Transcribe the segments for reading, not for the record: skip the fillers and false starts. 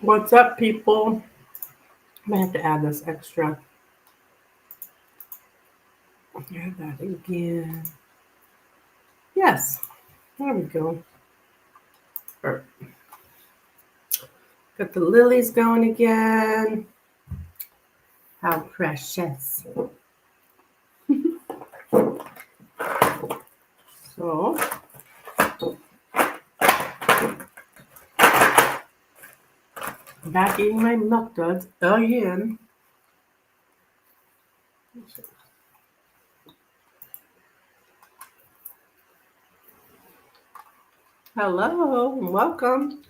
What's up, people? I'm gonna have to add this extra. Add that again. Yes, there we go. Got the lilies going again. How precious. So, back eating my milk duds again. Hello, and welcome.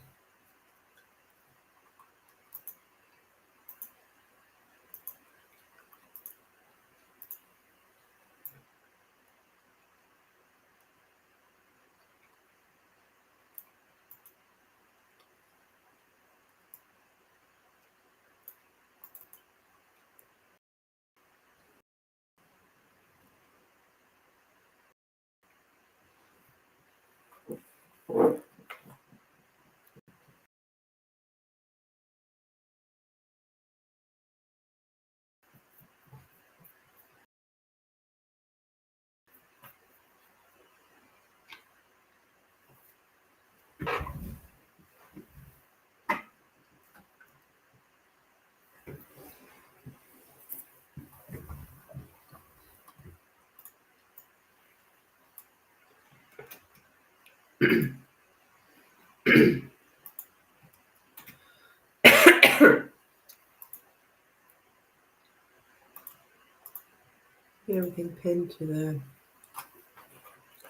Get everything pinned to the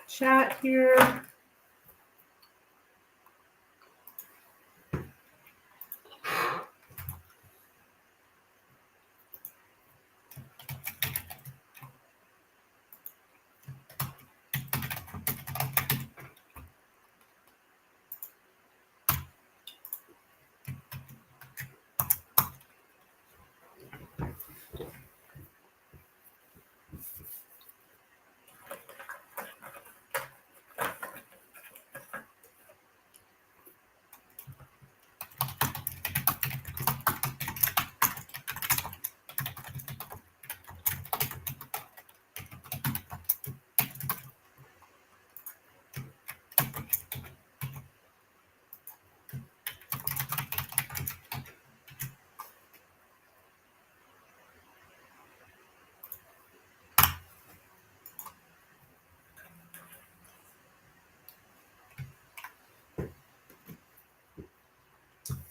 chat here.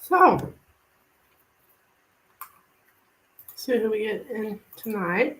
So, see who we get in tonight.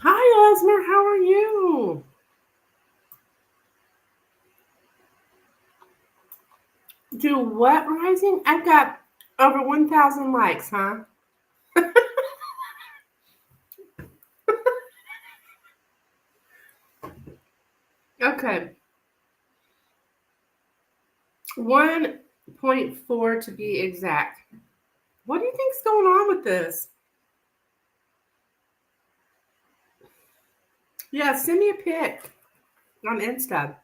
Hi, Esmer. How are you? Do what, Rising? I've got over 1,000 likes, huh? Okay. 1.4 to be exact. What do you think's going on with this? Yeah, send me a pic on Insta.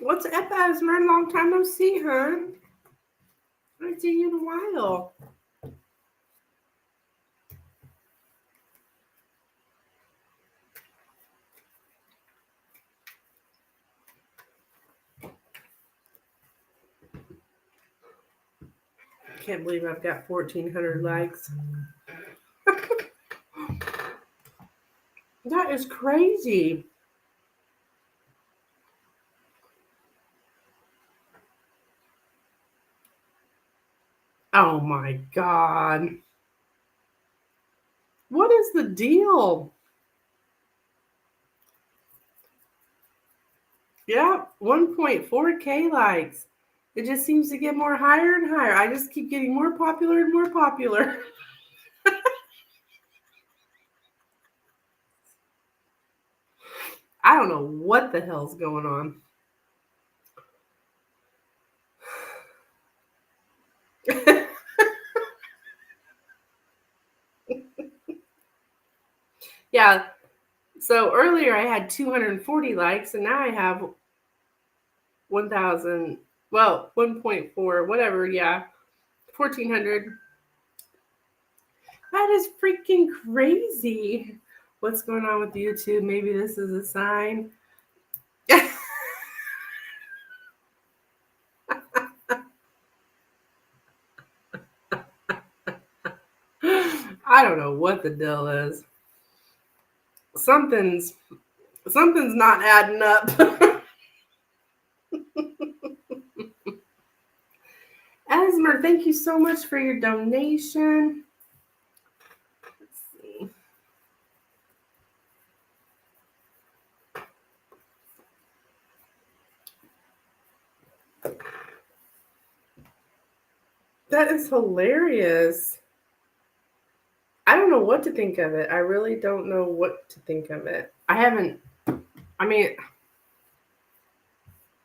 What's up, Esmer? Long time no see, huh? I haven't seen you in a while. Can't believe I've got 1,400 likes. That is crazy. Oh my God. What is the deal? Yeah, 1.4K likes. It just seems to get more higher and higher. I just keep getting more popular and more popular. I don't know what the hell's going on. Yeah. So earlier I had 240 likes and now I have 1,000, well, 1.4, whatever. Yeah. 1,400. That is freaking crazy. What's going on with YouTube? Maybe this is a sign. I don't know what the deal is. Something's not adding up. Esmer, thank you so much for your donation. Let's see. That is hilarious. I don't know what to think of it. I really don't know what to think of it. I mean,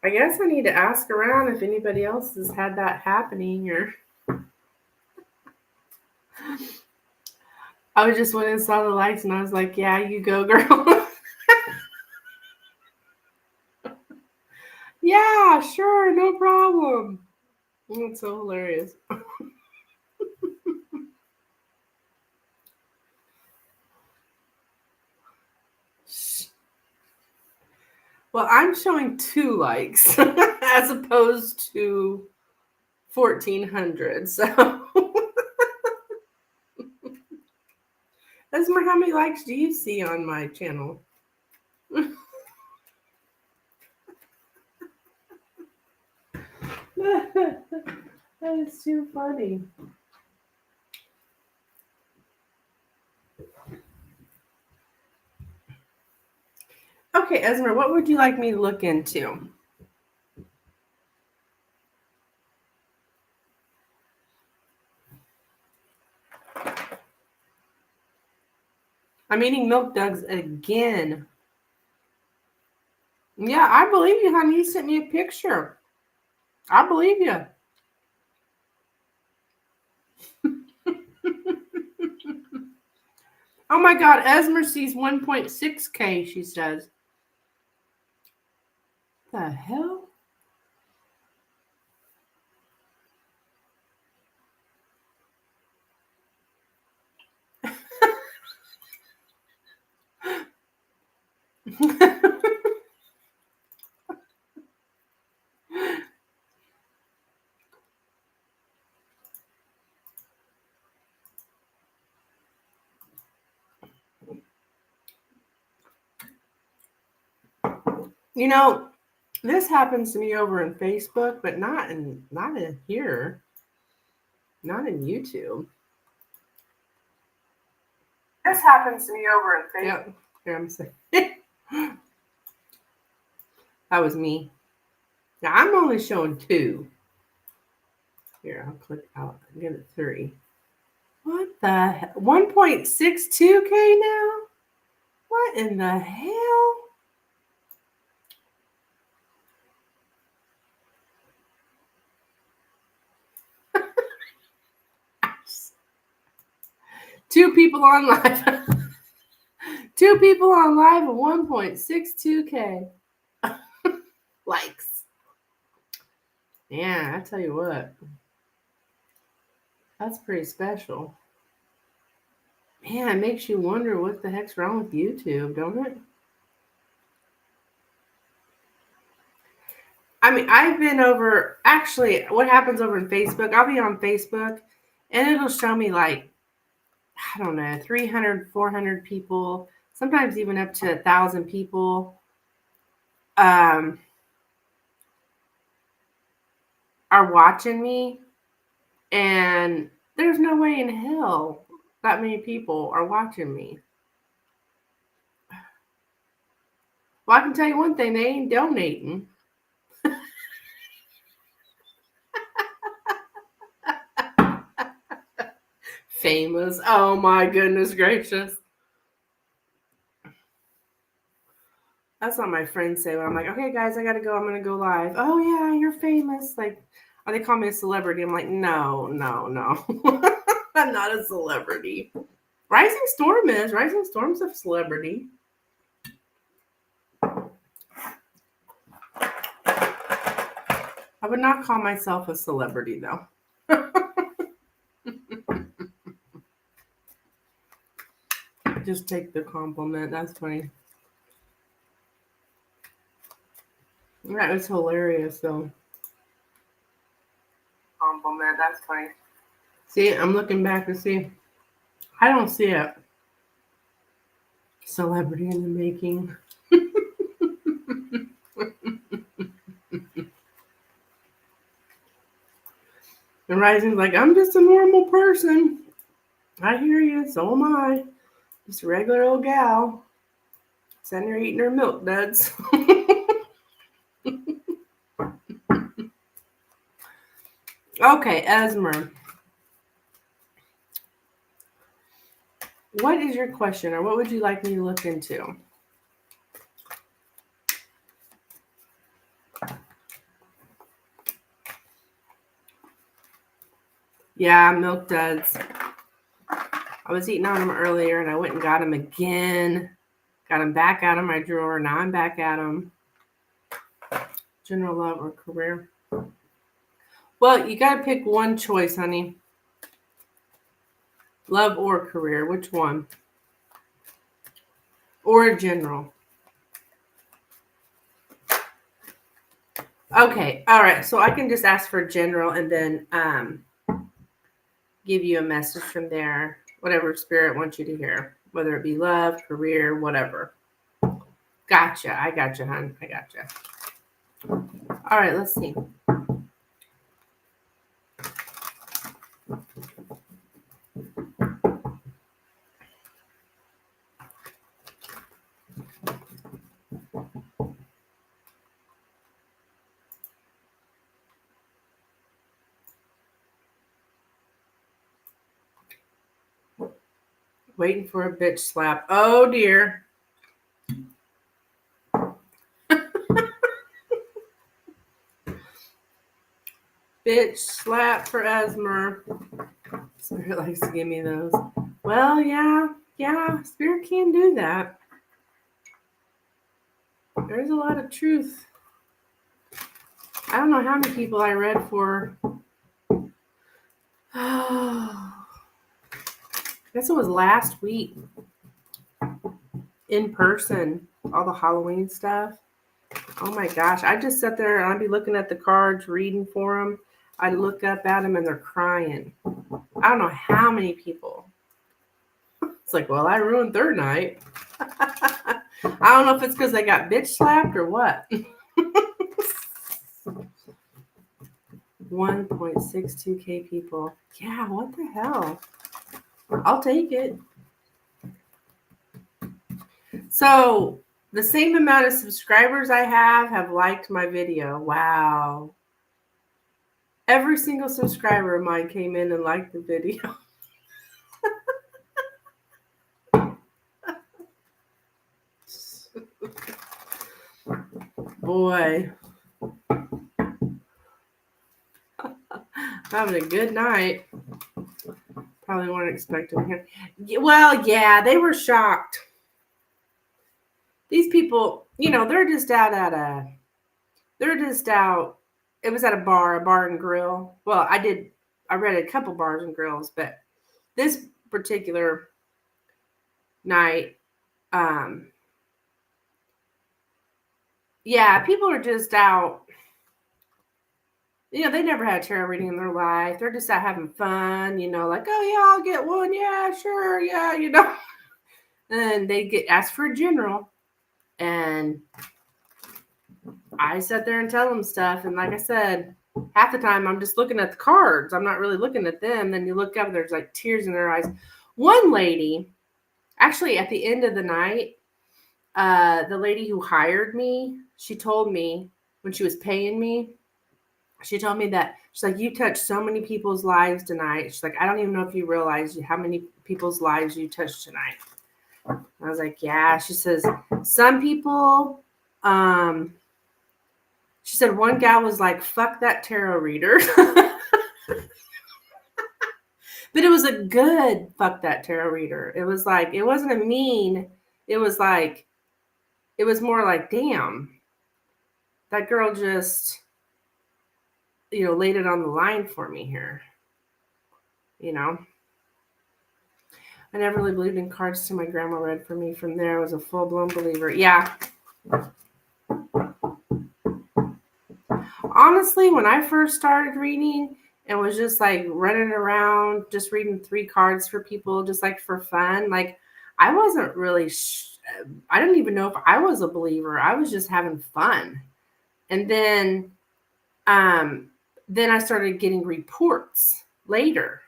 I guess I need to ask around if anybody else has had that happening or I was just went and saw the likes and I was like, yeah, you go, girl. Yeah, sure, no problem. That's so hilarious. Well, I'm showing 2 likes as opposed to 1,400. So, Esmer, how many likes do you see on my channel? That is too funny. Okay, Esmer, what would you like me to look into? I'm eating milk dugs again. Yeah, I believe you, honey. You sent me a picture. I believe you. Oh my God, Esmer sees 1.6K, she says. The hell? You know, this happens to me over in Facebook, but not in here, not in YouTube. This happens to me over in Facebook. Yep. Here I'm saying. That was me. Now I'm only showing 2. Here, I'll click out and give it 3. What the hell? 1.62K now? What in the hell? 2 people on live. 2 people on live at 1.62K likes. Yeah, I tell you what. That's pretty special. Man, it makes you wonder what the heck's wrong with YouTube, don't it? I mean, I've been over, actually, what happens over in Facebook, I'll be on Facebook, and it'll show me like, I don't know, 300, 400 people, sometimes even up to 1,000 people are watching me, and there's no way in hell that many people are watching me. Well, I can tell you one thing, they ain't donating. Famous. Oh my goodness gracious. That's what my friends say when I'm like, okay, guys, I gotta go. I'm gonna go live. Oh yeah, you're famous. Like, or they call me a celebrity. I'm like, no. I'm not a celebrity. Rising Storm is. Rising Storm's a celebrity. I would not call myself a celebrity though. Just take the compliment. That's funny. That was hilarious though. Compliment. That's funny. See, I'm looking back to see. I don't see it. Celebrity in the making. And Rising's like, I'm just a normal person. I hear you. So am I. Just a regular old gal. Sitting there eating her milk duds. Okay, Esmer. What is your question, or what would you like me to look into? Yeah, milk duds. I was eating on them earlier, and I went and got them again. Got them back out of my drawer. Now I'm back at them. General love or career? Well, you got to pick one choice, honey. Love or career? Which one? Or general? Okay, all right. So I can just ask for general and then give you a message from there, whatever spirit wants you to hear, whether it be love, career, whatever. Gotcha. I gotcha, hon. I gotcha. All right, let's see. Waiting for a bitch slap. Oh, dear. Bitch slap for Esmer. Spirit likes to give me those. Well, yeah. Spirit can do that. There's a lot of truth. I don't know how many people I read for. I guess it was last week. In person. All the Halloween stuff. Oh my gosh. I just sat there and I'd be looking at the cards, reading for them. I'd look up at them and they're crying. I don't know how many people. It's like, well, I ruined their night. I don't know if it's because they got bitch slapped or what. 1.62K people. Yeah, what the hell? I'll take it. So the same amount of subscribers I have liked my video. Wow. Every single subscriber of mine came in and liked the video. Boy. Having a good night. Probably weren't expecting him. Well, yeah, they were shocked. These people, they're just out at it was at a bar and grill. Well, I read a couple bars and grills, but this particular night, yeah, people are just out. They never had tarot reading in their life. They're just out having fun, like, oh yeah, I'll get one. Yeah, sure. Yeah. And they get asked for a general. And I sat there and tell them stuff. And like I said, half the time I'm just looking at the cards. I'm not really looking at them. Then you look up, there's like tears in their eyes. One lady, actually at the end of the night, the lady who hired me, she told me when she was paying me, she told me that she's like, you touched so many people's lives tonight. She's like, I don't even know if you realize how many people's lives you touched tonight. I was like, yeah. She says, some people, she said one gal was like, fuck that tarot reader. But it was a good fuck that tarot reader. It was like, it wasn't a mean. It was like, it was more like, damn, that girl just, laid it on the line for me here. I never really believed in cards till my grandma read for me. From there, I was a full-blown believer. Yeah. Honestly, when I first started reading and was just like running around, just reading 3 cards for people, just like for fun, like I wasn't really, I didn't even know if I was a believer. I was just having fun. And then I started getting reports later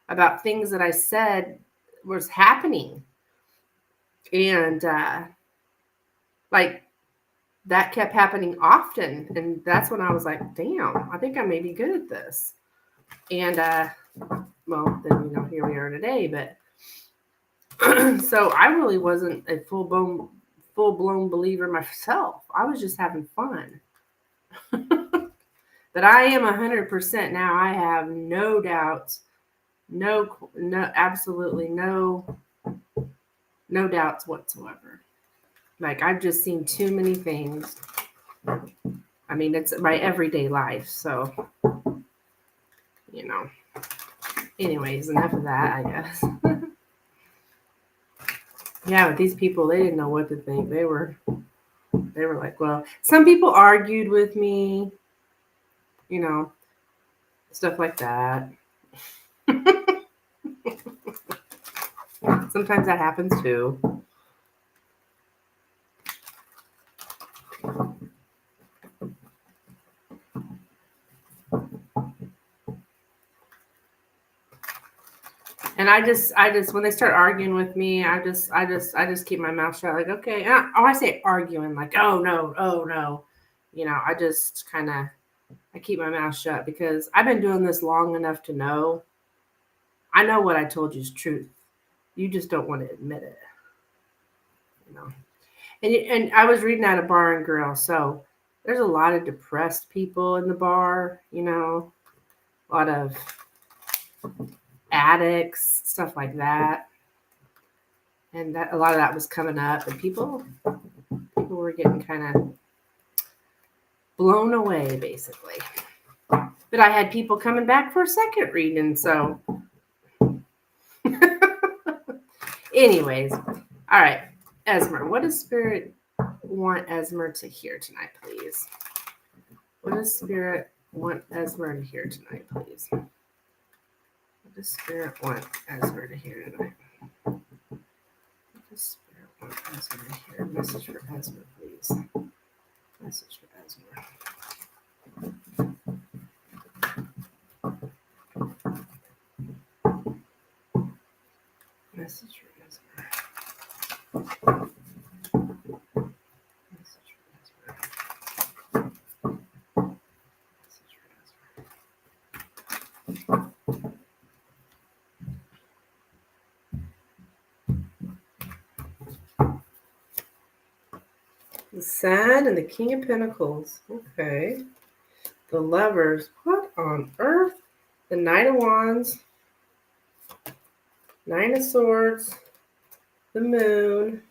about things that I said was happening. And like that kept happening often. And that's when I was like, damn, I think I may be good at this. And well, then here we are today. But so I really wasn't a full-blown believer myself. I was just having fun. But I am 100% now. I have no doubts. No, absolutely no doubts whatsoever. Like, I've just seen too many things. I mean, it's my everyday life. So, anyways, enough of that, I guess. Yeah, but these people, they didn't know what to think. They were like, well, some people argued with me, stuff like that. Sometimes that happens too. And I just when they start arguing with me, I just keep my mouth shut. Like, okay. I say arguing, like, oh no. I just kind of, I keep my mouth shut because I've been doing this long enough to know. I know what I told you is truth. You just don't want to admit it. And I was reading at a bar and grill, so there's a lot of depressed people in the bar. A lot of addicts, stuff like that. And a lot of that was coming up, and people were getting kind of blown away, basically. But I had people coming back for a second reading, so. Anyways, all right, Esmer, what does Spirit want Esmer to hear tonight, please? What does Spirit want Esmer to hear tonight, please? What does Spirit want Esmer to hear tonight? What does Spirit want Esmer to hear? Message for Esmer, please. Message for Esmer. Message for Esmer. Message for Esmer. Message for Esmer. The Sun and the King of Pentacles. Okay. The Lovers. What on earth? The Knight of Wands. Nine of Swords, the Moon,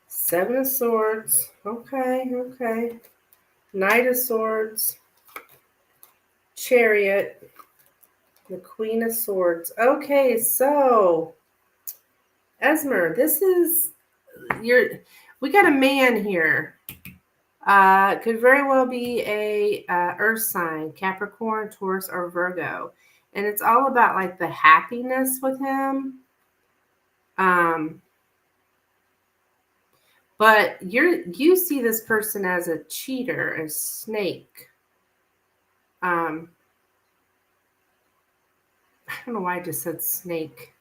Seven of Swords. Okay. Knight of Swords, Chariot, the Queen of Swords. Okay, so Esmer, we got a man here. Could very well be a earth sign, Capricorn, Taurus, or Virgo. And it's all about like the happiness with him. But you see this person as a cheater, a snake. I don't know why I just said snake.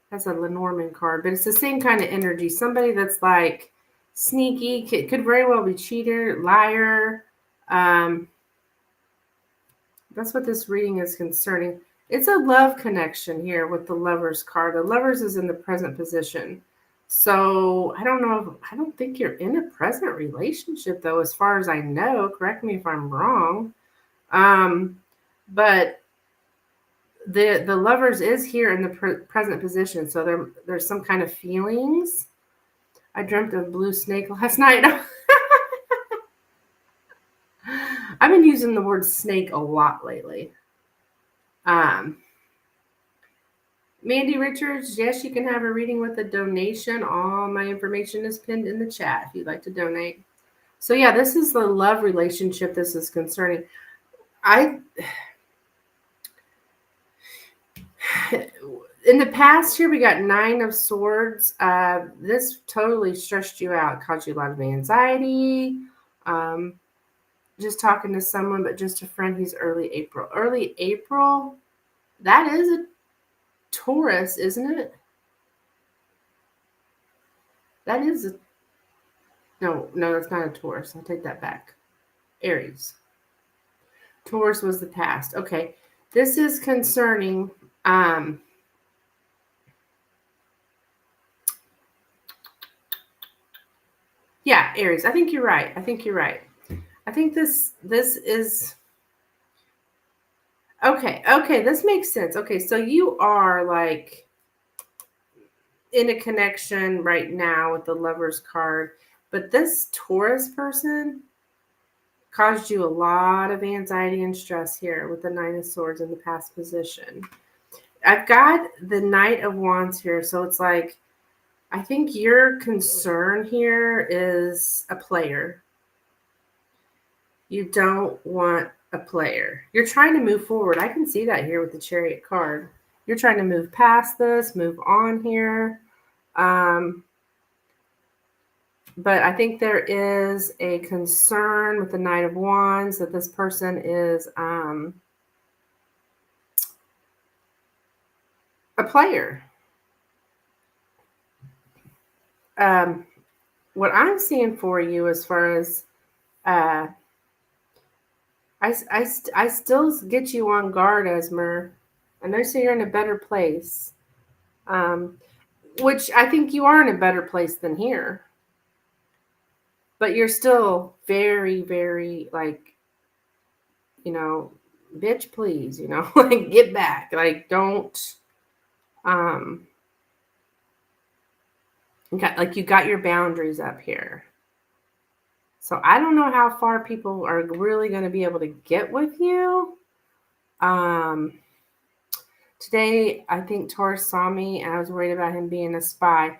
That's a Lenormand card, but it's the same kind of energy. Somebody that's like sneaky, could very well be cheater, liar. That's what this reading is concerning. It's a love connection here with the Lovers card. The Lovers is in the present position. So I don't know. I don't think you're in a present relationship, though, as far as I know. Correct me if I'm wrong. But the Lovers is here in the present position. So there's some kind of feelings. I dreamt of a blue snake last night. I've been using the word snake a lot lately. Mandy Richards, yes, you can have a reading with a donation. All my information is pinned in the chat if you'd like to donate. So yeah, this is the love relationship this is concerning. In the past here, we got Nine of Swords. This totally stressed you out, caused you a lot of anxiety. Just talking to someone, but just a friend. He's early April. Early April, that is a Taurus, isn't it? That is a... No, that's not a Taurus. I'll take that back. Aries. Taurus was the past. Okay. This is concerning... yeah, Aries. I think you're right. I think this is... Okay, this makes sense. Okay, so you are like in a connection right now with the Lovers card, but this Taurus person caused you a lot of anxiety and stress here with the Nine of Swords in the past position. I've got the Knight of Wands here, so it's like, I think your concern here is a player. You don't want a player. You're trying to move forward. I can see that here with the Chariot card. You're trying to move past this, move on here. But I think there is a concern with the Knight of Wands that this person is a player. What I'm seeing for you as far as I still get you on guard, Esmer. I know so you're in a better place, which I think you are in a better place than here. But you're still very, very like, bitch, please, like get back. Like don't, you got your boundaries up here. So I don't know how far people are really going to be able to get with you. Today, I think Taurus saw me and I was worried about him being a spy.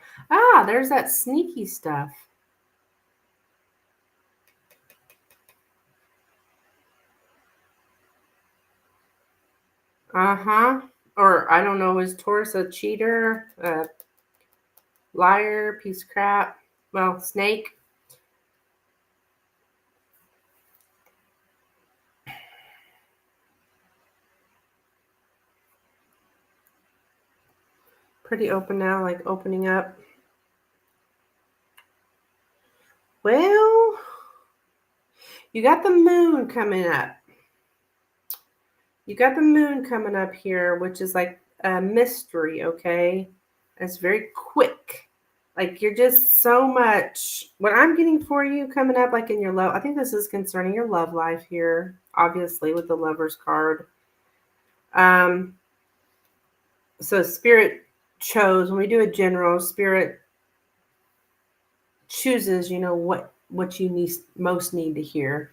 There's that sneaky stuff. Or I don't know, is Taurus a cheater, liar, piece of crap? Well, snake. Pretty open now, like opening up. Well, you got the moon coming up. You got the moon coming up here, which is like a mystery, okay? It's very quick. Like you're just so much. What I'm getting for you coming up, like in your love, I think this is concerning your love life here, obviously with the Lovers card. So Spirit chose, when we do a general, Spirit chooses, what you most need to hear.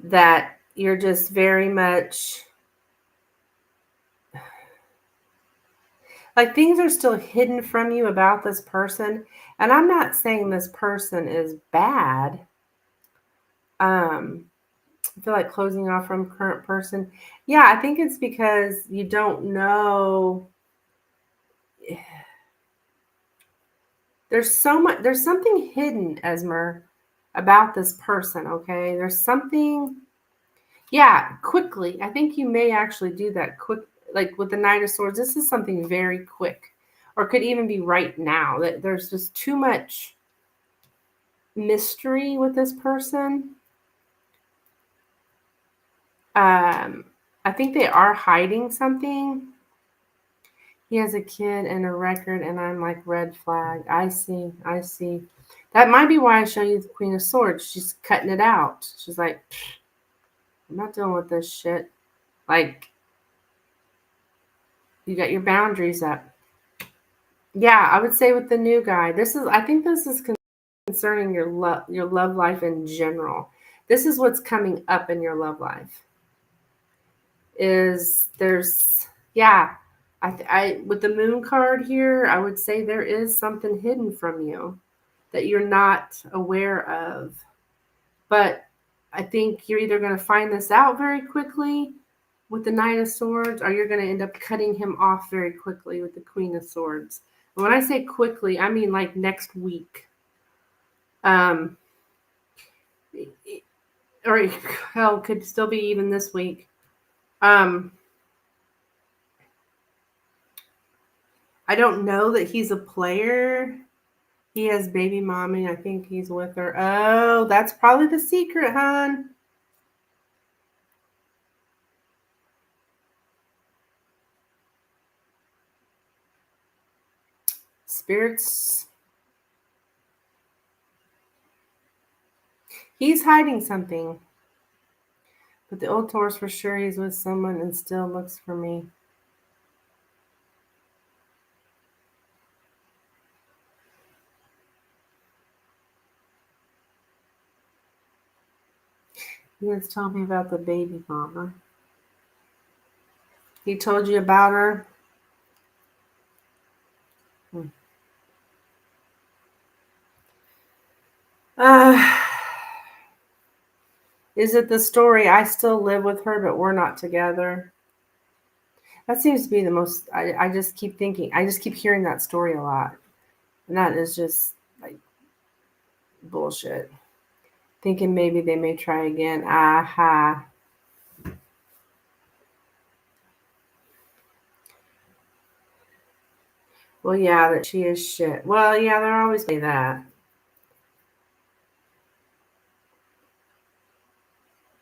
That you're just very much like things are still hidden from you about this person. And I'm not saying this person is bad. I feel like closing off from current person. Yeah, I think it's because you don't know. There's something hidden, Esmer, about this person, okay? There's something, yeah, quickly. I think you may actually do that quick, like with the Knight of Swords. This is something very quick, or could even be right now. That there's just too much mystery with this person. I think they are hiding something. He has a kid and a record, and I'm like, red flag. I see. That might be why I show you the Queen of Swords. She's cutting it out. She's like, I'm not dealing with this shit. Like, you got your boundaries up. Yeah, I would say with the new guy, I think this is concerning your love life in general. This is what's coming up in your love life. Yeah, I with the moon card here, I would say there is something hidden from you that you're not aware of. But I think you're either going to find this out very quickly with the Knight of Swords, or you're going to end up cutting him off very quickly with the Queen of Swords. And when I say quickly, I mean like next week. Or hell, could still be even this week. I don't know that he's a player. He has baby mommy. I think he's with her. Oh, that's probably the secret, hon. Spirits. He's hiding something. But the old Taurus for sure he's with someone and still looks for me. He has told me about the baby mama. He told you about her? Is it the story, I still live with her, but we're not together? That seems to be the most, I just keep thinking, I just keep hearing that story a lot. And that is just like bullshit. Thinking maybe they may try again. Aha. Well, yeah, that she is shit. Well, yeah, they're always say that.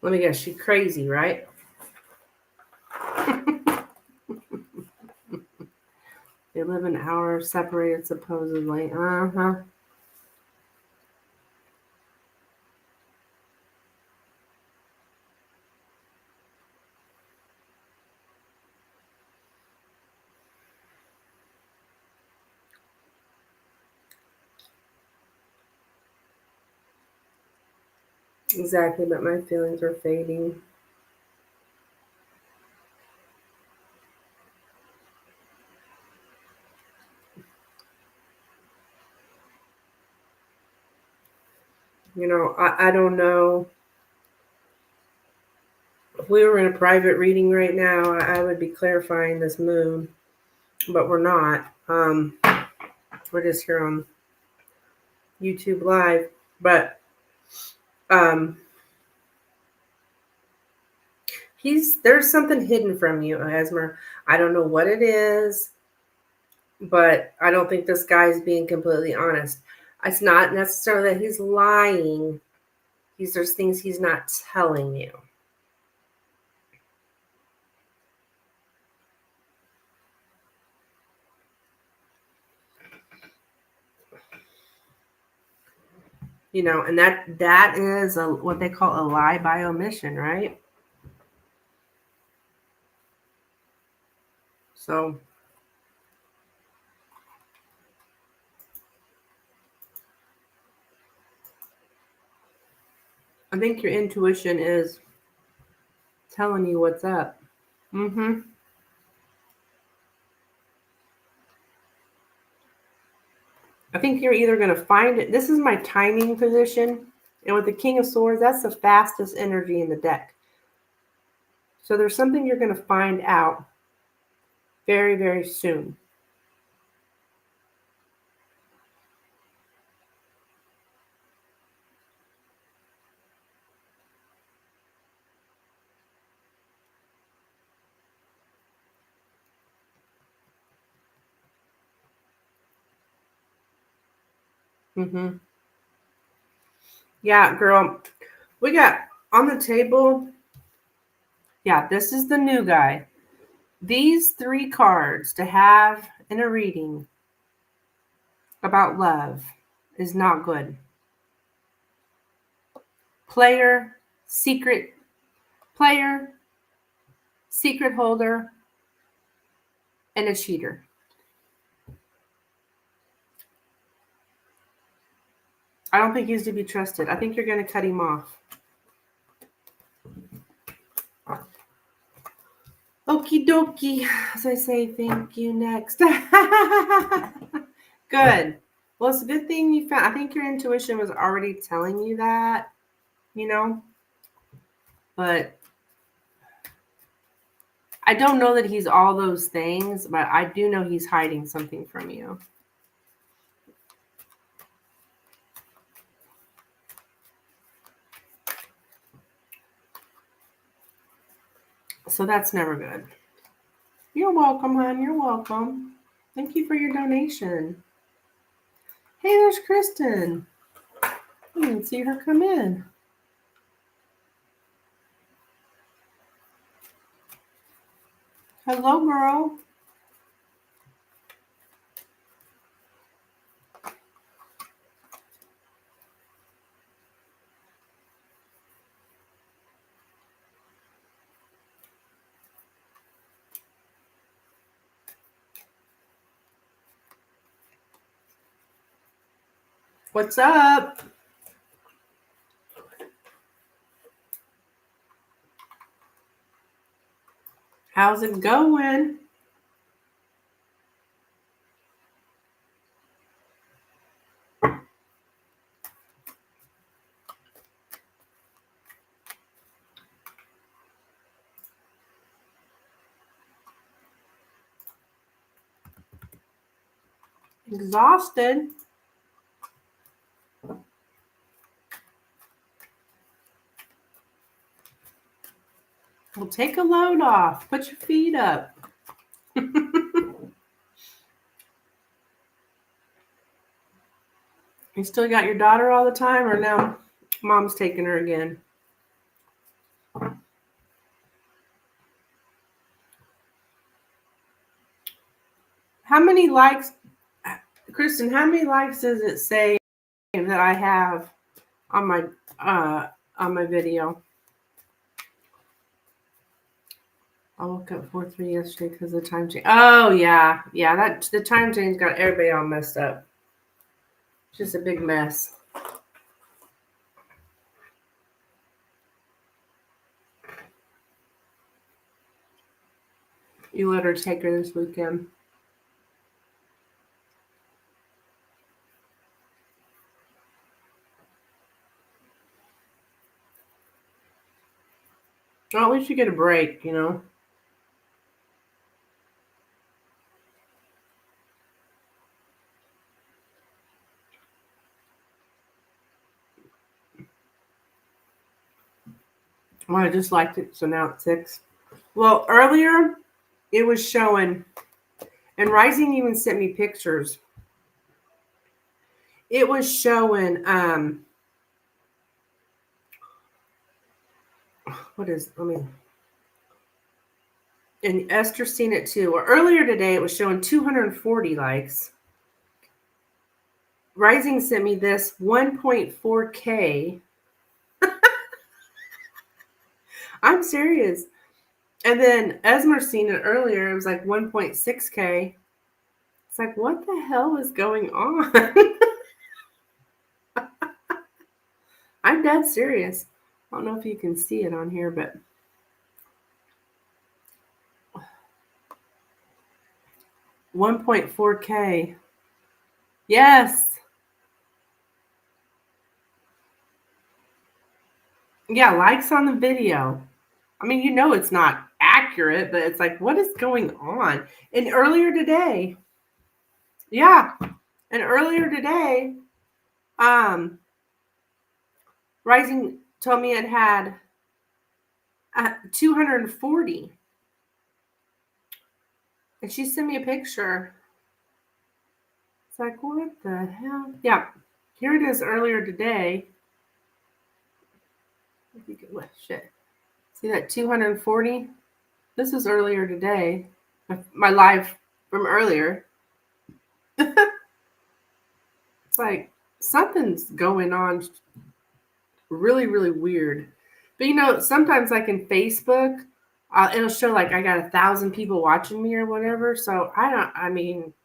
Let me guess, she's crazy, right? 11 hours separated, supposedly. Uh-huh. Exactly, but my feelings are fading. I don't know. If we were in a private reading right now, I would be clarifying this moon, but we're not. We're just here on YouTube Live. But um, there's something hidden from you, Esmer. I don't know what it is, but I don't think this guy's being completely honest. It's not necessarily that he's lying. There's things he's not telling you. And that is what they call a lie by omission, right? So I think your intuition is telling you what's up. Mm-hmm. I think you're either going to find it. This is my timing position. And with the King of Swords, that's the fastest energy in the deck. So there's something you're going to find out very, very soon. Mm-hmm. Yeah, girl. We got on the table. Yeah, this is the new guy. These 3 cards to have in a reading about love is not good. Player, secret holder, and a cheater. I don't think he's to be trusted. I think you're going to cut him off. Okie dokie. As I say, thank you. Next. Good. Well, it's a good thing you found. I think your intuition was already telling you that, but I don't know that he's all those things, but I do know he's hiding something from you. So that's never good. You're welcome, hon. You're welcome. Thank you for your donation. Hey, there's Kristen. You didn't see her come in. Hello, girl. What's up? How's it going? Exhausted. Well, take a load off. Put your feet up. You still got your daughter all the time, or now mom's taking her again? How many likes, Kristen? How many likes does it say that I have on my video? I woke up 4:03 yesterday because of the time change. Oh yeah. That the time change got everybody all messed up. Just a big mess. You let her take her this weekend. Well, at least you get a break, Well, I just liked it, so now it's 6. Well, earlier it was showing, and Rising even sent me pictures. It was showing, and Esther's seen it too. Well, earlier today it was showing 240 likes. Rising sent me this 1.4K. I'm serious. And then Esmer seen it earlier. It was like 1.6K. It's like, what the hell is going on? I'm dead serious. I don't know if you can see it on here, but 1.4K. Yes. Yeah, likes on the video. I mean, you know it's not accurate, but it's like, what is going on? And earlier today, yeah, and earlier today, Rising told me it had 240. And she sent me a picture. It's like, what the hell? Yeah, here it is earlier today. Shit. See that 240? This is earlier today. My live from earlier. It's like something's going on really, really weird. But you know, sometimes like in Facebook, it'll show like I got 1,000 people watching me or whatever. So I mean,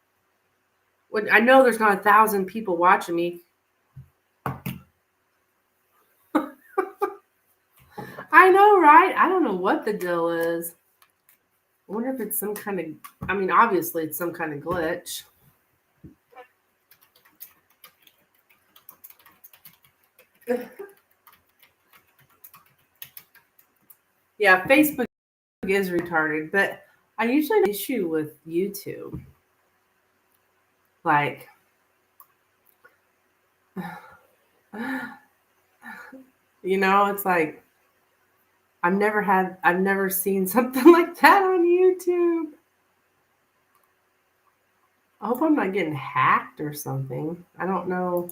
when I know there's not 1,000 people watching me. I know, right? I don't know what the deal is. I wonder if it's some kind of, I mean, obviously it's some kind of glitch. Yeah, Facebook is retarded, but I usually have an issue with YouTube. Like, you know, it's like I've never seen something like that on YouTube. I hope I'm not getting hacked or something. I don't know.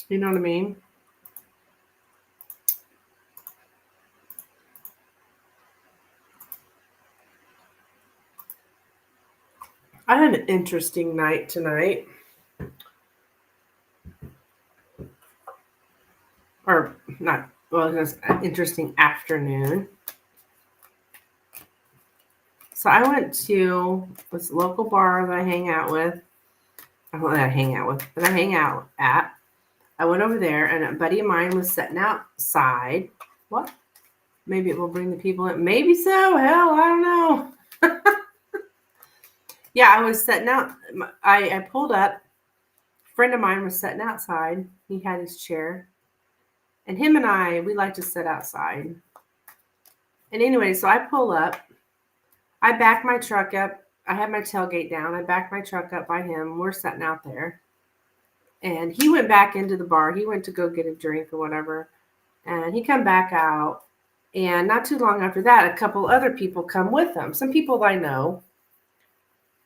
You know what I mean? I had an interesting night tonight. Or not, well, it was an interesting afternoon. So I went to this local bar that I hang out with. Not that I hang out with, but I hang out at. I went over there, and a buddy of mine was sitting outside. What? Maybe it will bring the people in. Maybe so. Hell, I don't know. Yeah, I was sitting out. I pulled up. A friend of mine was sitting outside. He had his chair. And him and we like to sit outside. And anyway, so I pull up. I back my truck up. I had my tailgate down. I backed my truck up by him. We're sitting out there. And he went back into the bar. He went to go get a drink or whatever. And he come back out. And not too long after that, a couple other people come with him. Some people I know.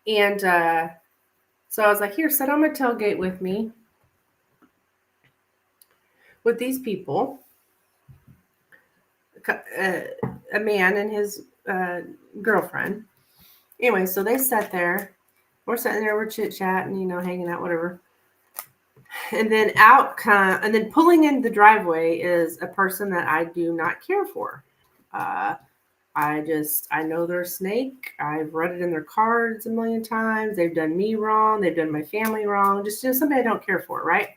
And so I was like, here, sit on my tailgate with me. With these people. A man and his girlfriend. Anyway, so they sat there. We're sitting there, we're chit-chatting, you know, hanging out, whatever. And then and then pulling in the driveway is a person that I do not care for. I know they're a snake. I've read it in their cards a million times. They've done me wrong. They've done my family wrong. Just, you know, somebody I don't care for, right?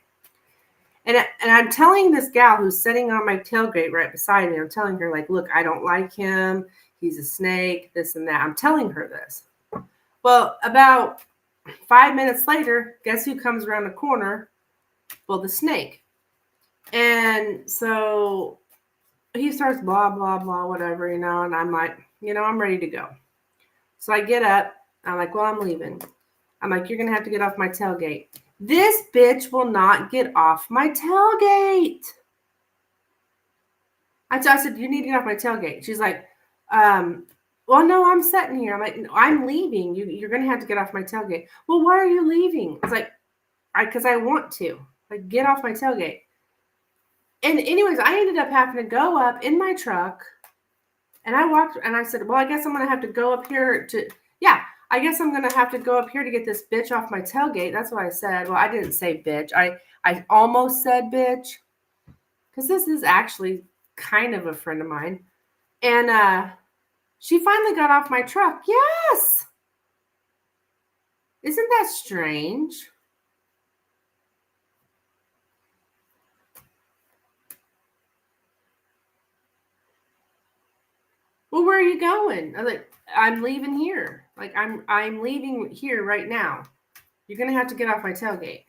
And I'm telling this gal who's sitting on my tailgate right beside me, I'm telling her, like, look, I don't like him. He's a snake, this and that. I'm telling her this. Well, about 5 minutes later, guess who comes around the corner? Well, the snake. And so he starts blah, blah, blah, whatever, you know, and I'm like, you know, I'm ready to go. So I get up. I'm like, well, I'm leaving. I'm like, you're going to have to get off my tailgate. This bitch will not get off my tailgate. I said, you need to get off my tailgate. She's like, well, no, I'm sitting here. I'm like, no, I'm leaving. You're going to have to get off my tailgate. Well, why are you leaving? It's like, because I want to. Like, get off my tailgate. And anyways, I ended up having to go up in my truck. And I walked and I said, well, I guess I'm going to have to go up here to, yeah. I guess I'm going to have to go up here to get this bitch off my tailgate. That's what I said. Well, I didn't say bitch. I almost said bitch because this is actually kind of a friend of mine. And she finally got off my truck. Yes. Isn't that strange? Well, where are you going? I'm leaving here. Like I'm leaving here right now. You're gonna have to get off my tailgate.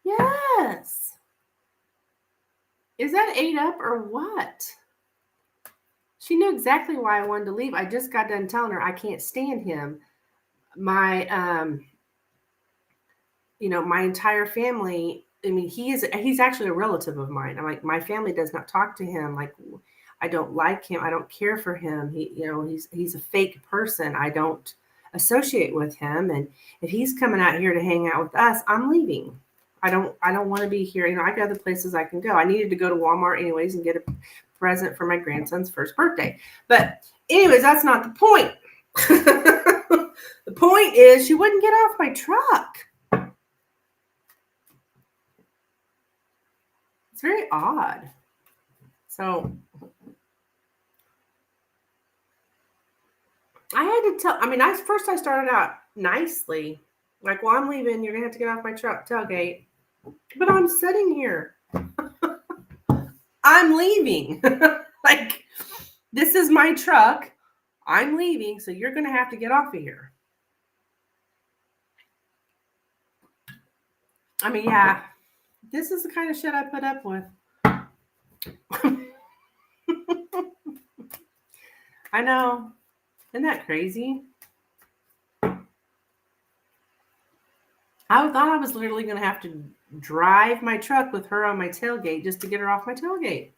Yes. Is that 8 up or what? She knew exactly why I wanted to leave. I just got done telling her I can't stand him. My my entire family, I mean, he's actually a relative of mine. I'm like, my family does not talk to him. Like, I don't like him. I don't care for him. He's a fake person. I don't associate with him. And if he's coming out here to hang out with us, I'm leaving. I don't want to be here. I got other places I can go. I needed to go to Walmart anyways and get a present for my grandson's first birthday. But anyways, that's not the point. The point is she wouldn't get off my truck. It's very odd. So I had to tell, I started out nicely. Like, well, I'm leaving. You're going to have to get off my truck tailgate. But I'm sitting here. I'm leaving. Like, this is my truck. I'm leaving. So you're going to have to get off of here. I mean, yeah, this is the kind of shit I put up with. I know. Isn't that crazy? I thought I was literally going to have to drive my truck with her on my tailgate just to get her off my tailgate.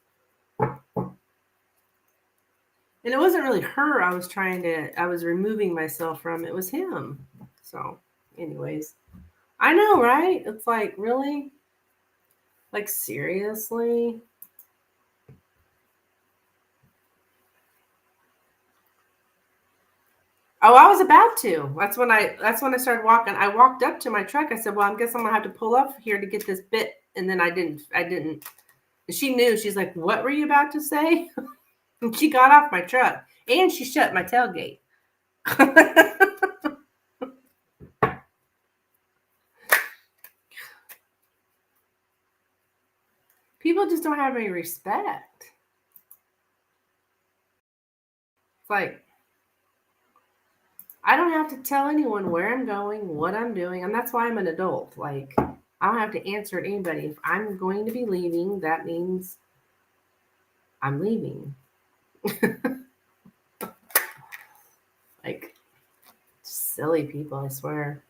And it wasn't really her I was removing myself from. It was him. So, anyways. I know, right? It's like, really? Like, seriously? Oh, I was about to. That's when I started walking. I walked up to my truck. I said, well, I guess I'm gonna have to pull up here to get this bit. And then I didn't. She knew. She's like, what were you about to say? And she got off my truck and she shut my tailgate. People just don't have any respect. It's like, I don't have to tell anyone where I'm going, what I'm doing, and that's why I'm an adult. Like, I don't have to answer to anybody. If I'm going to be leaving, that means I'm leaving. Like, silly people, I swear.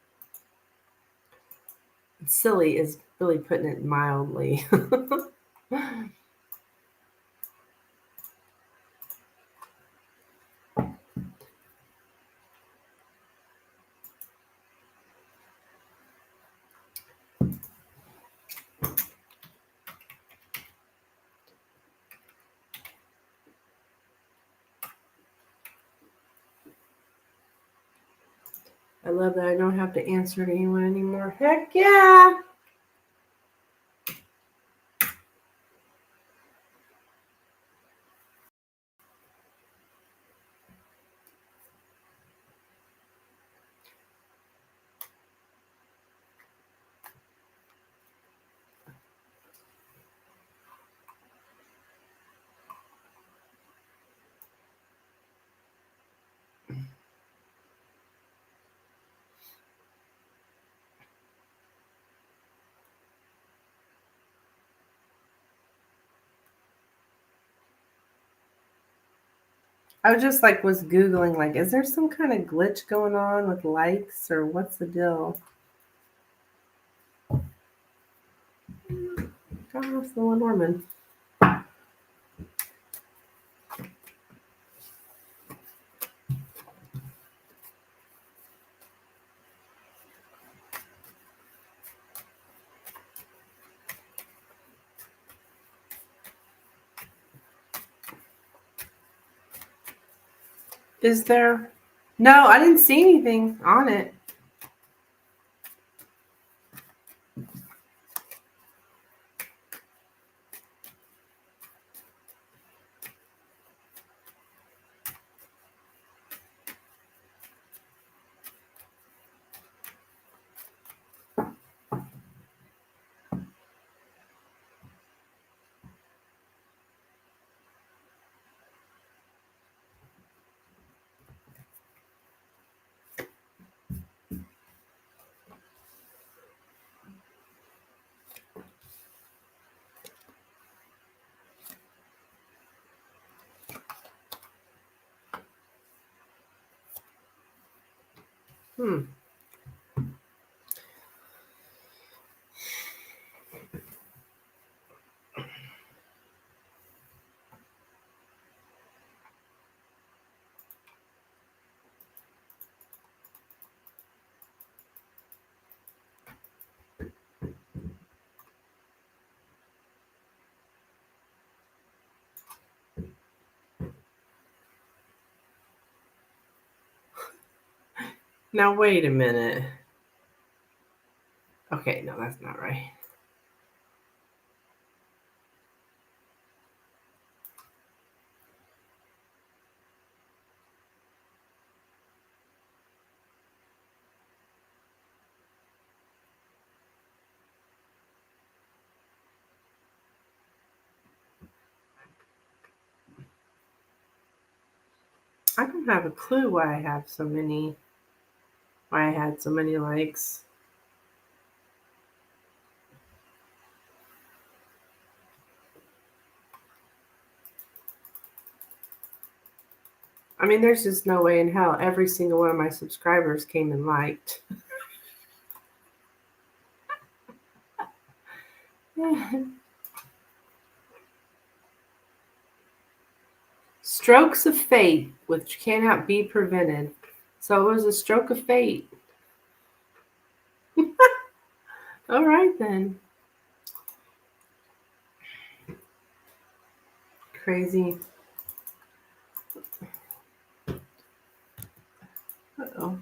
Silly is really putting it mildly. I love that I don't have to answer to anyone anymore. Heck yeah! I was just like, was Googling, like, is there some kind of glitch going on with likes or what's the deal? Oh, it's the Lenormand. Is there? No, I didn't see anything on it. Now, wait a minute. Okay, no, that's not right. I don't have a clue why I had so many likes. I mean, there's just no way in hell every single one of my subscribers came and liked. Strokes of fate, which cannot be prevented. So it was a stroke of fate. All right, then. Crazy. Uh-oh.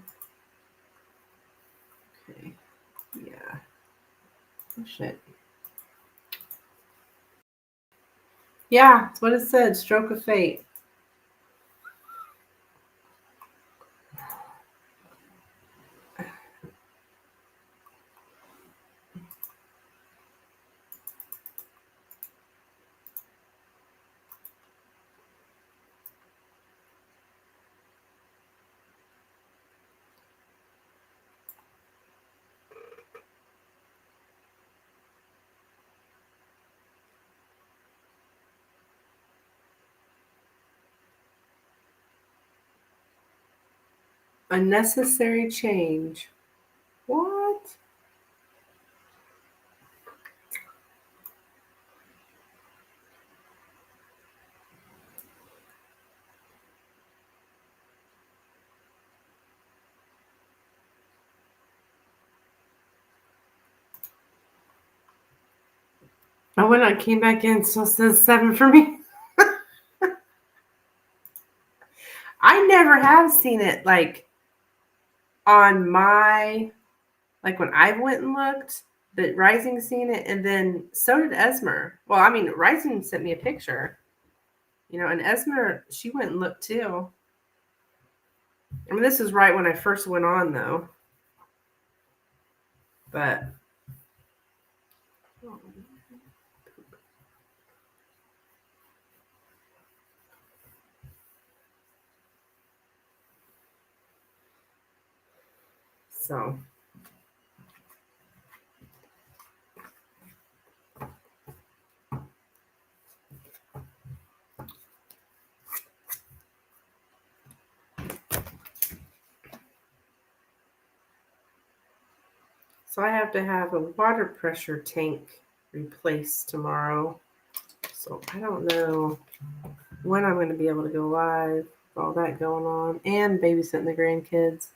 Okay. Yeah. Oh, shit. Yeah, that's what it said. Stroke of fate. Unnecessary change. What? Oh, when I came back in, still says 7 for me. I never have seen it like on my, like when I went and looked, but Rising seen it, and then so did Esmer. Well, I mean, Rising sent me a picture, and Esmer, she went and looked too. I mean, this is right when I first went on, though. But so I have to have a water pressure tank replaced tomorrow. So I don't know when I'm going to be able to go live with all that going on and babysitting the grandkids.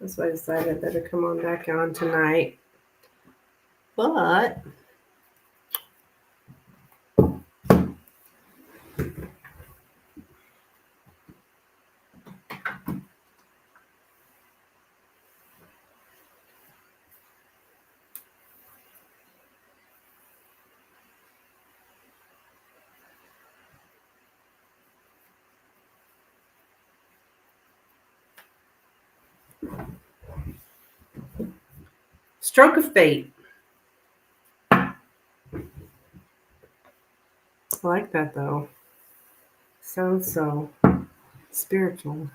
That's why I decided I better come on back on tonight. But stroke of fate. I like that though. Sounds so spiritual.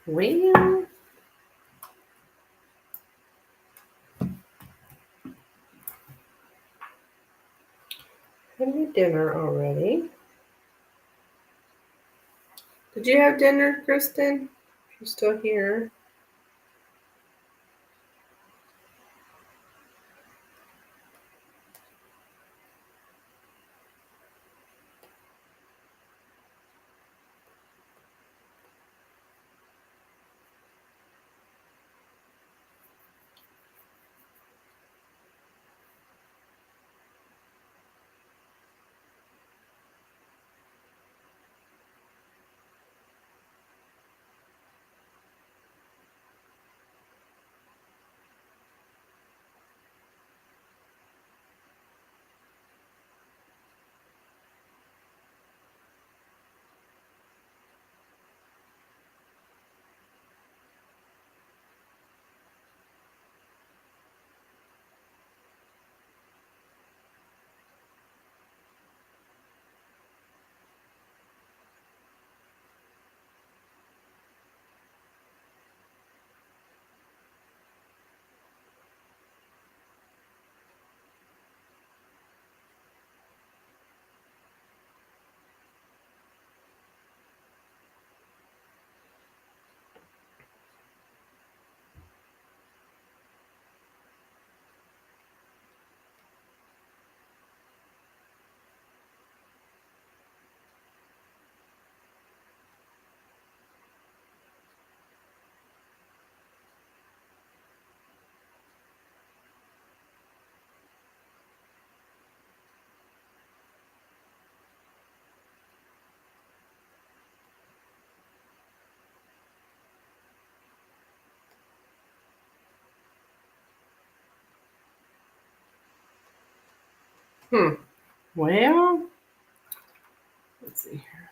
Well, had your dinner already. Did you have dinner, Kristen? You're still here. Well, let's see here.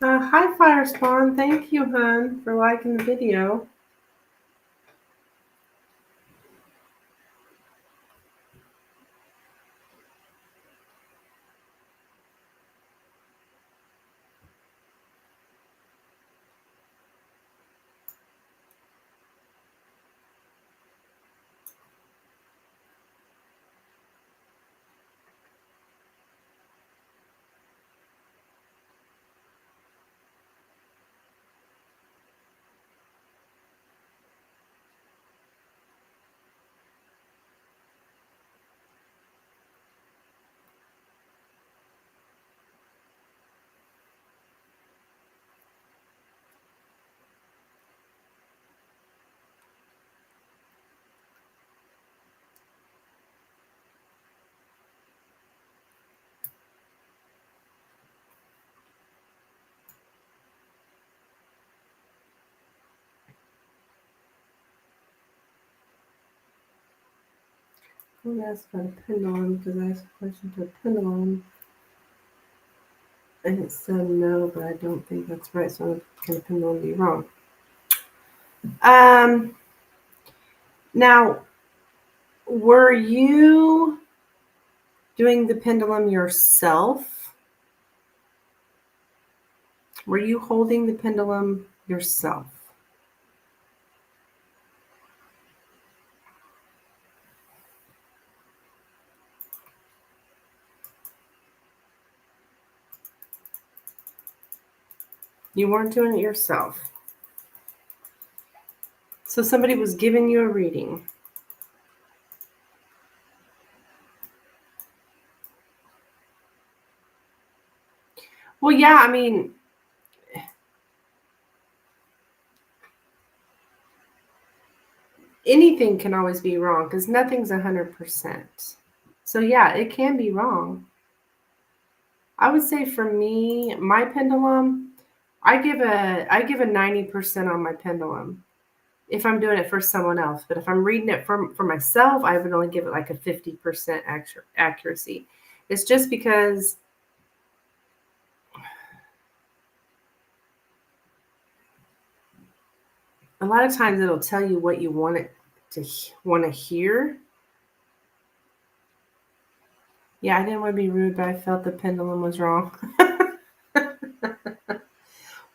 Hi, Fire Spawn. Thank you, hun, for liking the video. I'm going to ask about a pendulum because I asked a question to a pendulum. And it said no, but I don't think that's right. So can a pendulum be wrong? Now, were you doing the pendulum yourself? Were you holding the pendulum yourself? You weren't doing it yourself. So somebody was giving you a reading. Well, yeah, I mean, anything can always be wrong because nothing's 100%. So yeah, it can be wrong. I would say for me, my pendulum, I give a 90% on my pendulum if I'm doing it for someone else. But if I'm reading it for myself, I would only give it like a 50% accuracy. It's just because a lot of times it'll tell you what you want it to want to hear. Yeah, I didn't want to be rude, but I felt the pendulum was wrong.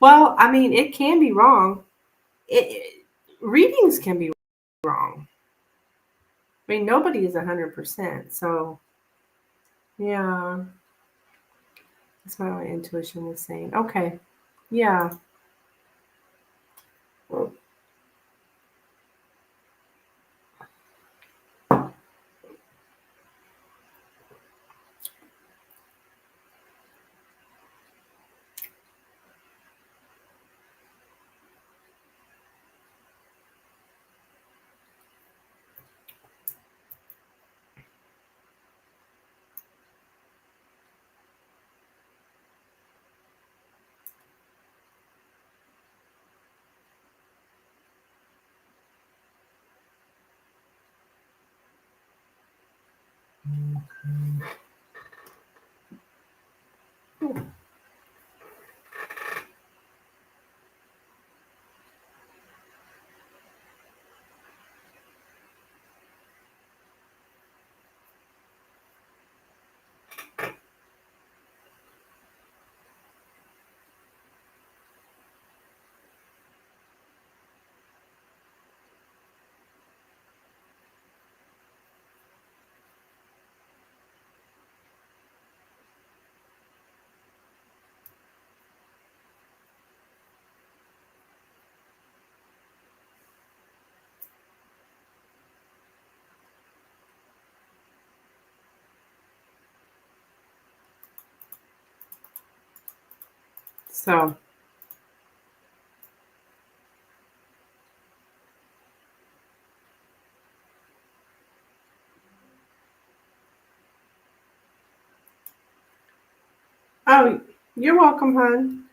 Well, I mean, it can be wrong. Readings can be wrong. I mean, nobody is 100%. So, yeah, that's what my intuition was saying. Okay, yeah. So, oh, you're welcome, hon.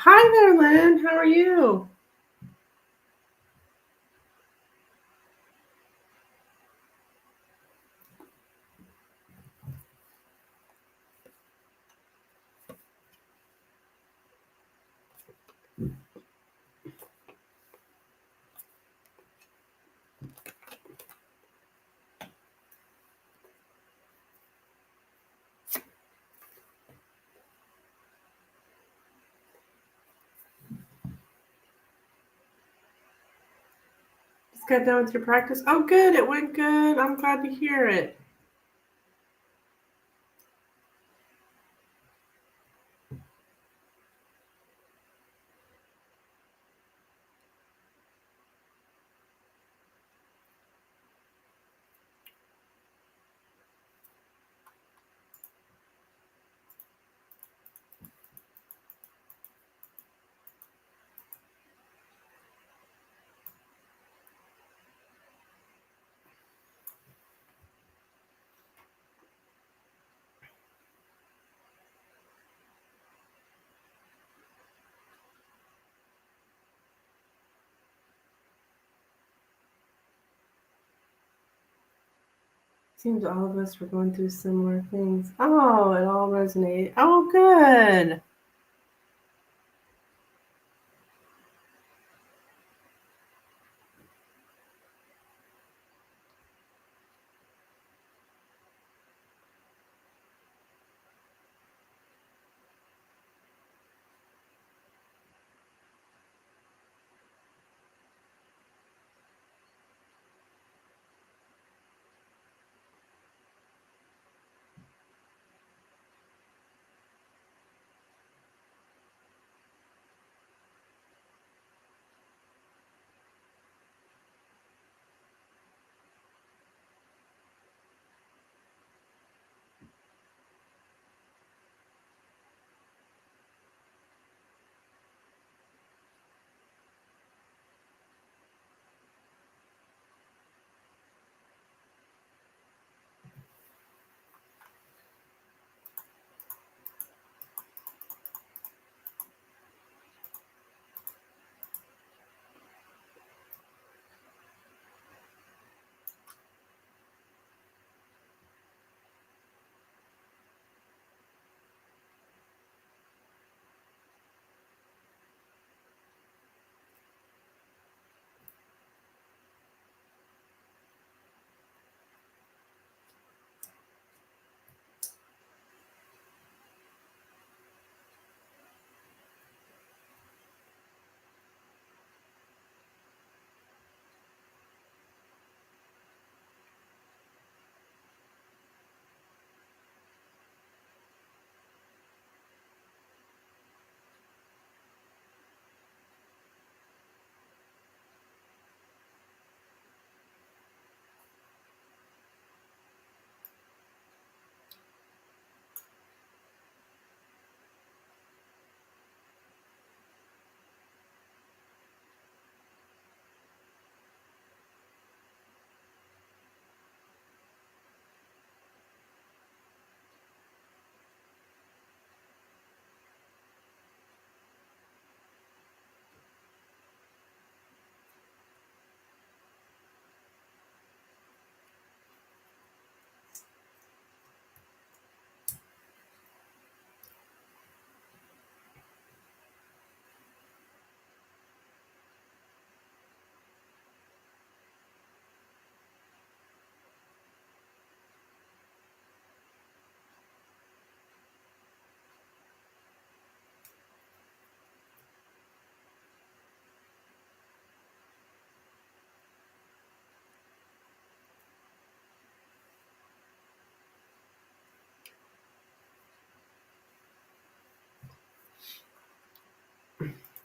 Hi there, Lynn. How are you? Just got done with your practice. Oh, good. It went good. I'm glad to hear it. Seems all of us were going through similar things. Oh, it all resonated. Oh, good.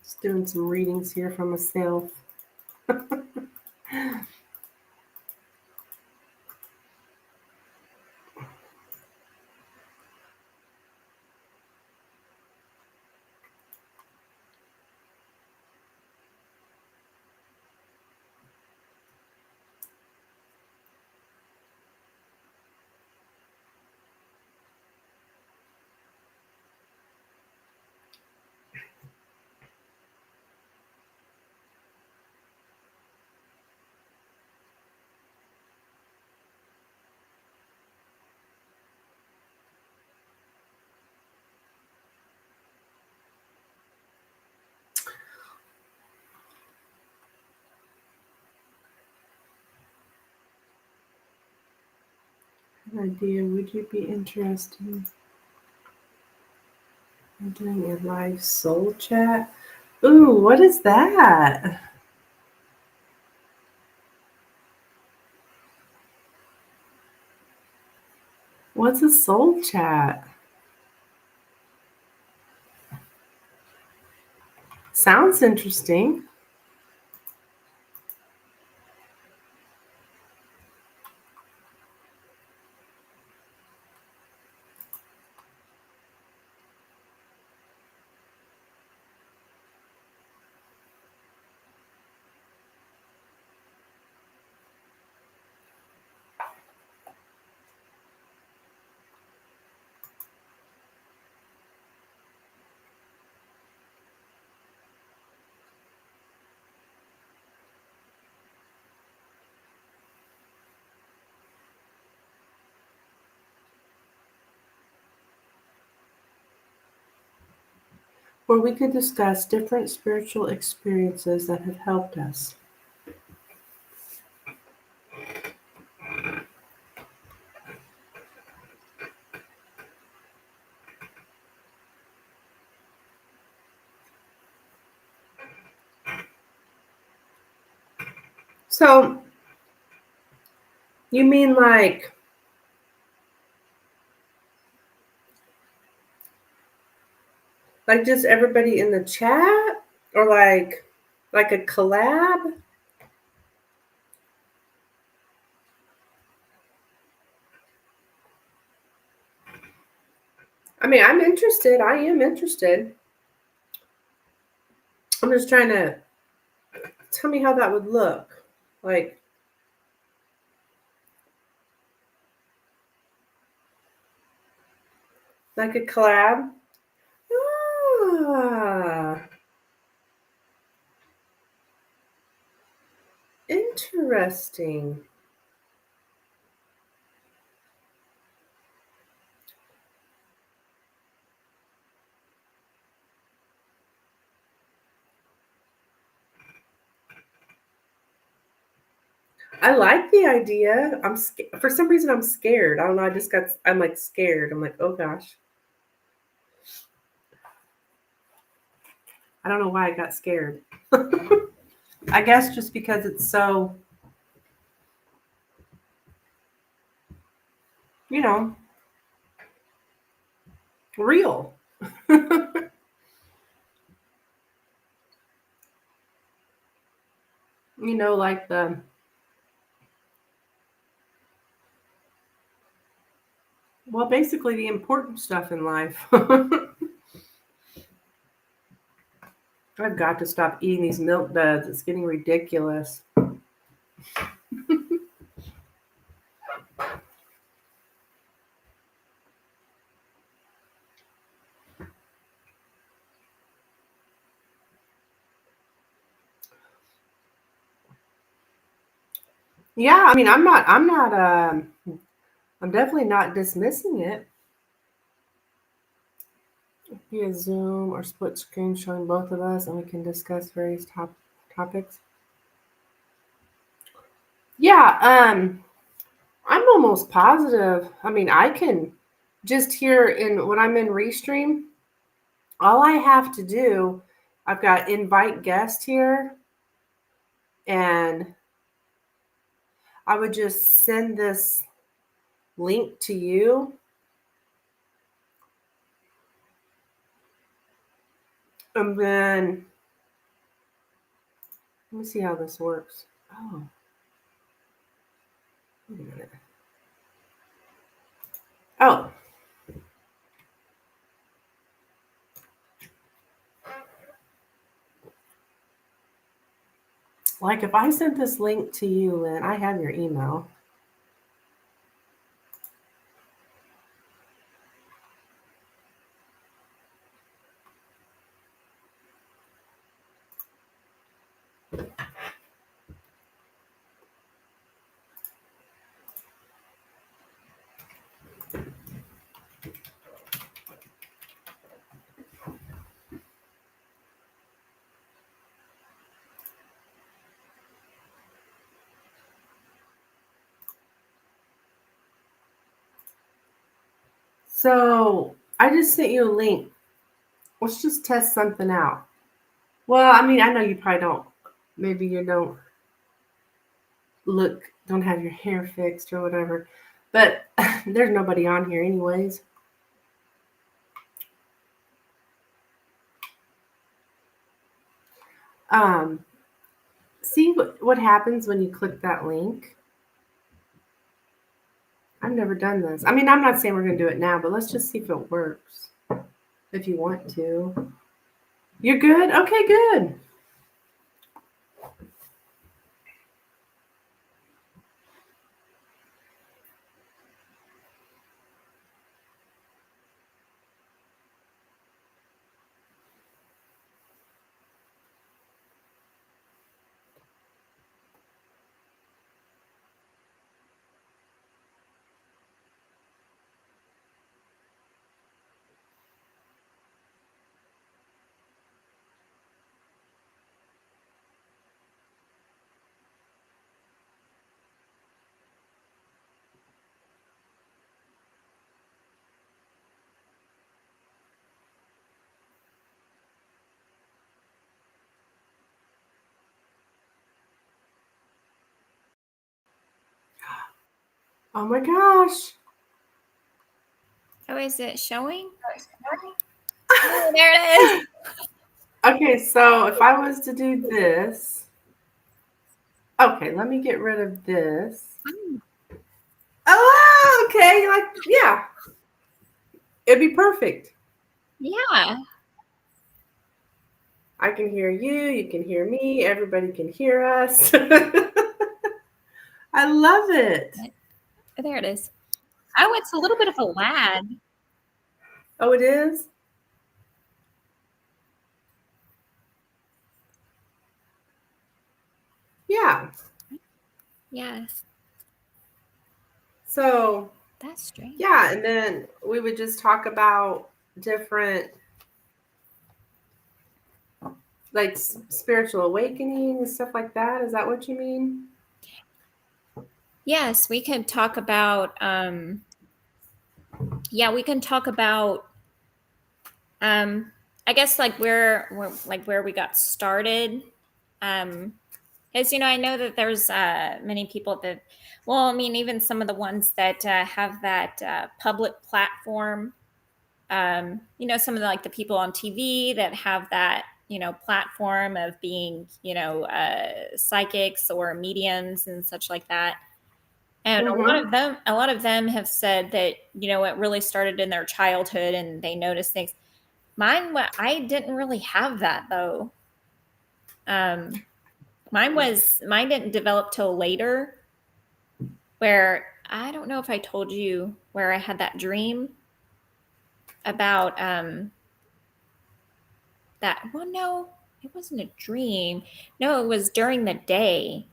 Just doing some readings here for myself. An idea, would you be interested in doing a live soul chat? Ooh, what is that? What's a soul chat? Sounds interesting. Where we could discuss different spiritual experiences that have helped us. So, you mean like just everybody in the chat, or like a collab? I mean, I'm interested. I am interested. I'm just trying to tell me how that would look. Like a collab? Ah, interesting. I like the idea. For some reason I'm scared. I don't know. I'm like scared. I'm like, oh gosh. I don't know why I got scared. I guess just because it's so, you know, real. Like basically the important stuff in life. I've got to stop eating these milk duds. It's getting ridiculous. Yeah, I mean, I'm definitely not dismissing it. Via Zoom or split screen showing both of us and we can discuss various topics. Yeah, I'm almost positive. I mean, I can just here when I'm in Restream, all I have to do, I've got invite guest here, and I would just send this link to you. And then let me see how this works. Oh, wait a minute. Oh. Like if I sent this link to you, Lynn, I have your email. So I just sent you a link. Let's just test something out. Well, I mean, I know you probably don't. Maybe you don't don't have your hair fixed or whatever. But there's nobody on here, anyways. See what happens when you click that link? I've never done this. I mean, I'm not saying we're going to do it now, but let's just see if it works. If you want to. You're good? Okay, good. Oh my gosh. Oh, is it showing? Oh, there it is. Okay, so if I was to do this. Okay, let me get rid of this. Oh, okay. Yeah. It'd be perfect. Yeah. I can hear you can hear me, everybody can hear us. I love it. There it is. Oh, it's a little bit of a lag. Oh, it is? Yeah. Yes. So, that's strange. Yeah, and then we would just talk about different like spiritual awakening and stuff like that. Is that what you mean? Yes, we can talk about we can talk about I guess like where we got started. Because I know that there's many people that, well, I mean, even some of the ones that have that public platform. Some of the people on TV that have that platform of being psychics or mediums and such like that. And a lot of them have said that it really started in their childhood and they noticed things. I didn't really have that though. Mine didn't develop till later, where I don't know if I told you where I had that dream about that. Well, no, it wasn't a dream. No, it was during the day.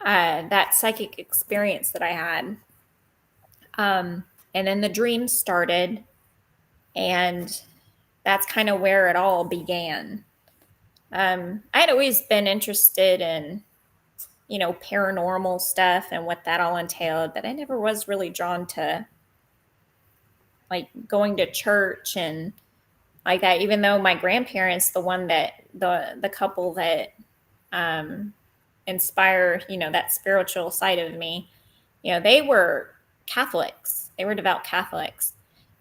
That psychic experience that I had. And then the dream started, and that's kind of where it all began. I had always been interested in, paranormal stuff and what that all entailed, but I never was really drawn to like going to church and like that, even though my grandparents, the couple that inspire, that spiritual side of me, they were Catholics. They were devout Catholics.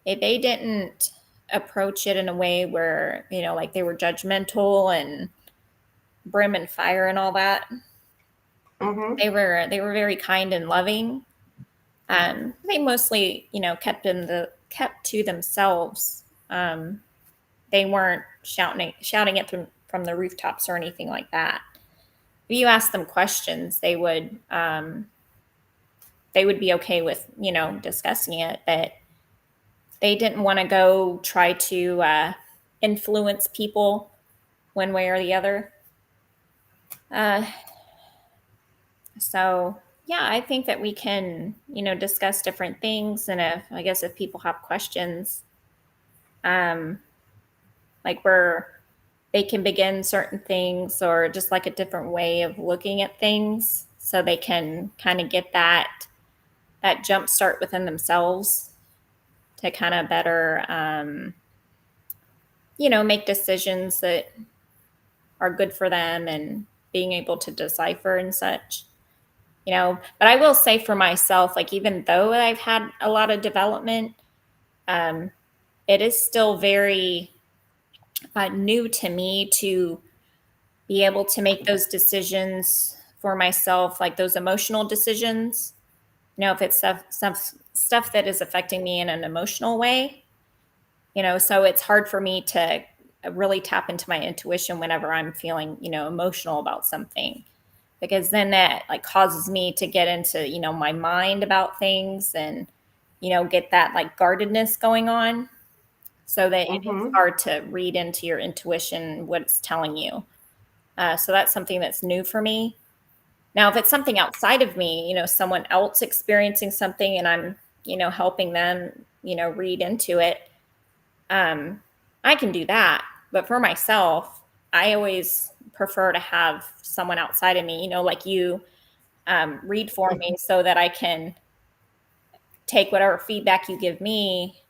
They didn't approach it in a way where, like they were judgmental and brim and fire and all that. Mm-hmm. They were very kind and loving. They mostly, kept to themselves. They weren't shouting it from the rooftops or anything like that. If you asked them questions, they would be okay with discussing it, but they didn't want to go try to influence people one way or the other. So yeah, I think that we can discuss different things, and if people have questions, um, like where they can begin certain things or just like a different way of looking at things, so they can kind of get that jump start within themselves. to kind of better, make decisions that are good for them and being able to decipher and such. But I will say for myself, like, even though I've had a lot of development, um, it is still very new to me to be able to make those decisions for myself, like those emotional decisions. If it's stuff that is affecting me in an emotional way, so it's hard for me to really tap into my intuition whenever I'm feeling, emotional about something, because then that like causes me to get into, my mind about things and, get that like guardedness going on, so that it's Mm-hmm. hard to read into your intuition, what it's telling you. So that's something that's new for me. Now, if it's something outside of me, someone else experiencing something and I'm, helping them, read into it, I can do that. But for myself, I always prefer to have someone outside of me, like you, read for me so that I can take whatever feedback you give me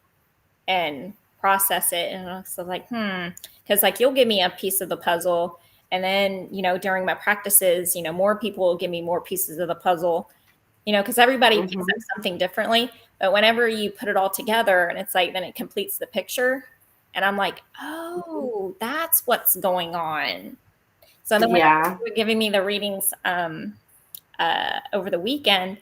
and process it. And I was like, because like you'll give me a piece of the puzzle. And then, during my practices, more people will give me more pieces of the puzzle, because everybody picks Mm-hmm. up something differently. But whenever you put it all together and it's like, then it completes the picture. And I'm like, oh, that's what's going on. So then when Yeah. you were giving me the readings over the weekend,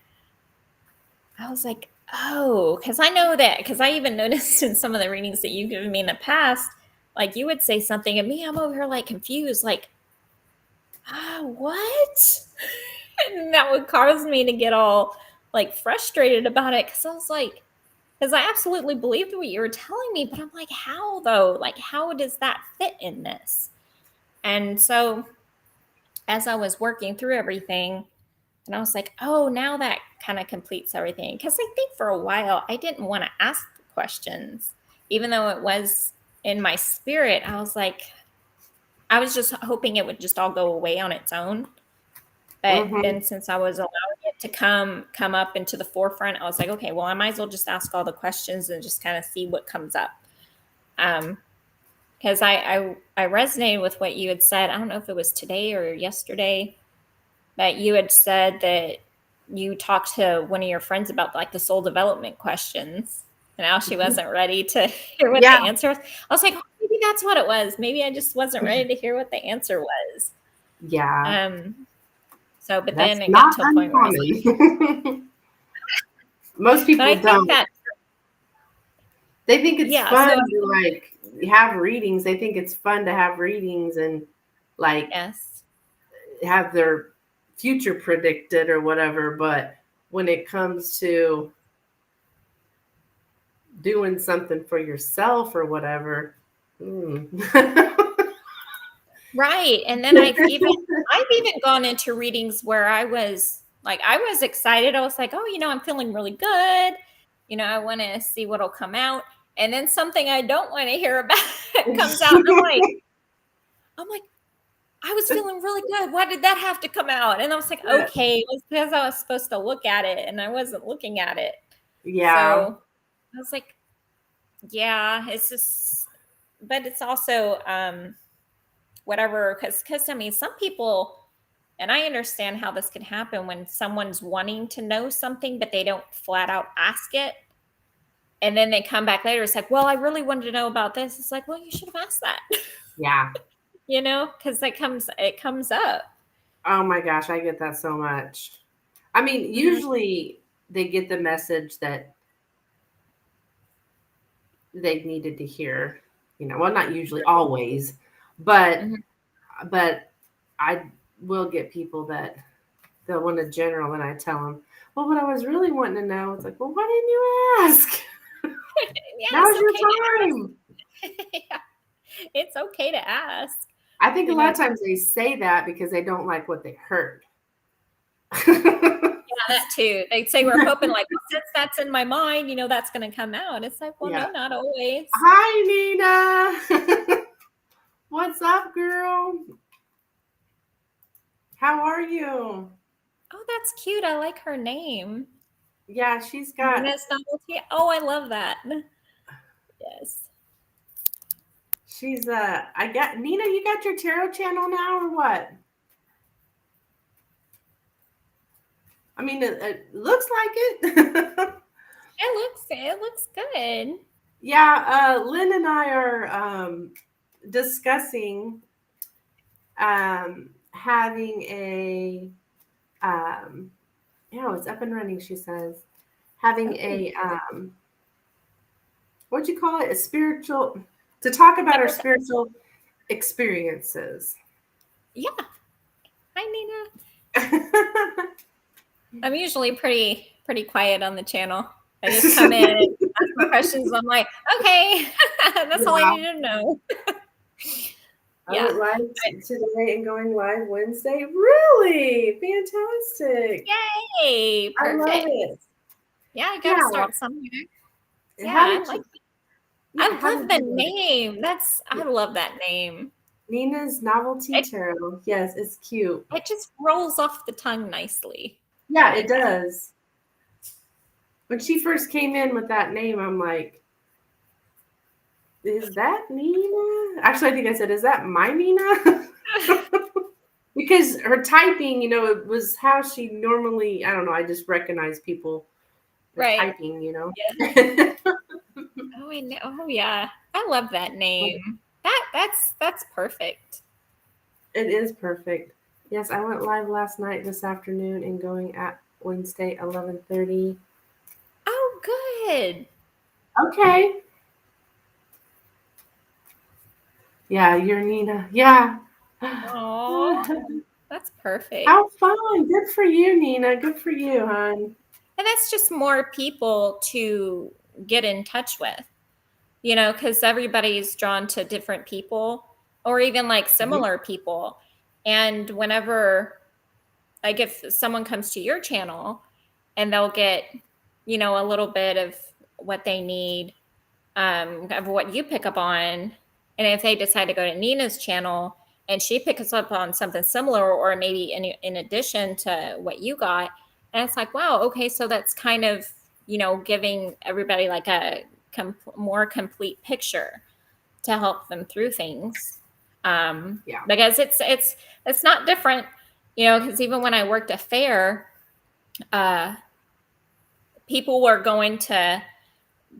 I was like, oh, because I know that, because I even noticed in some of the readings that you've given me in the past, like you would say something and me, I'm over here like confused, like, what? And that would cause me to get all like frustrated about it, because I was like, because I absolutely believed what you were telling me, but I'm like, how though? Like, how does that fit in this? And so as I was working through everything, and I was like, oh, now that kind of completes everything. Because I think for a while I didn't want to ask questions, even though it was in my spirit. I was like, I was just hoping it would just all go away on its own. But Mm-hmm. then since I was allowing it to come up into the forefront, I was like, okay, well, I might as well just ask all the questions and just kind of see what comes up. Because I resonated with what you had said. I don't know if it was today or yesterday, that you had said that you talked to one of your friends about like the soul development questions, and now she wasn't ready to hear what Yeah. the answer was. I was like, oh, maybe that's what it was. Maybe I just wasn't ready to hear what the answer was. Yeah. Um, but That's then it got not to a point where I was like, uncommon. Most but people I think don't. that, They think it's yeah. fun So to like have readings. They think it's fun to have readings and like yes, have their future predicted or whatever. But when it comes to doing something for yourself or whatever, right. And then I've even gone into readings where I was excited. I was like, oh, I'm feeling really good. I want to see what'll come out. And then something I don't want to hear about comes out. And I'm like, I was feeling really good. Why did that have to come out? And I was like, okay, it was because I was supposed to look at it and I wasn't looking at it. yeah, So I was like, yeah, it's just, but it's also, whatever, because I mean, some people, and I understand how this can happen when someone's wanting to know something but they don't flat out ask it, and then they come back later, it's like, well, I really wanted to know about this. It's like, well, you should have asked that. yeah. Because it comes up. Oh my gosh, I get that so much. I mean, Mhm. usually they get the message that they needed to hear, well, not usually, always, but Mhm. but I will get people that they'll want a general, and I tell them, well, what I was really wanting to know, it's like, well, why didn't you ask? Yeah, it's Now's your okay to time. ask. Yeah, it's okay to ask. I think a you lot know of times they say that because they don't like what they heard. yeah, that too. They say we're hoping, like, well, since that's in my mind, that's going to come out. It's like, well, Yeah. no, not always. Hi, Nina. What's up, girl? How are you? Oh, that's cute. I like her name. Yeah, she's got Nina's novelty. Oh, I love that. Yes. She's I got Nina, you got your tarot channel now or what? I mean, it looks like it. It looks good. Yeah, Lynn and I are discussing having a it's up and running, she says. Having a what'd you call it? A spiritual to talk about our spiritual experiences. Yeah. Hi, Nina. I'm usually pretty quiet on the channel. I just come in, ask my questions. I'm like, okay, that's all I need to know. I went live today and going live Wednesday. Really fantastic! Yay! Perfect. I love it. Yeah, I gotta start somewhere. Yeah, I like it. I love the name. I love that name. Nina's Novelty Tarot. Yes, it's cute. It just rolls off the tongue nicely. Yeah, it does. When she first came in with that name, I'm like, is that Nina? Actually, I think I said, is that my Nina? Because her typing, it was how she normally, I don't know, I just recognize people typing, Yeah. Oh, I know. Oh, yeah. I love that name. That's perfect. It is perfect. Yes, I went live last night, this afternoon, and going at Wednesday, 11:30. Oh, good. Okay. Yeah, you're Nina. Yeah. Oh, that's perfect. How fun. Good for you, Nina. Good for you, hon. And that's just more people to get in touch with, because everybody's drawn to different people or even like similar people. And whenever, like, if someone comes to your channel and they'll get, a little bit of what they need, of what you pick up on. And if they decide to go to Nina's channel and she picks up on something similar, or maybe in addition to what you got, and it's like, wow, okay, so that's kind of, giving everybody like a more complete picture to help them through things. Because it's not different, because even when I worked a fair, people were going to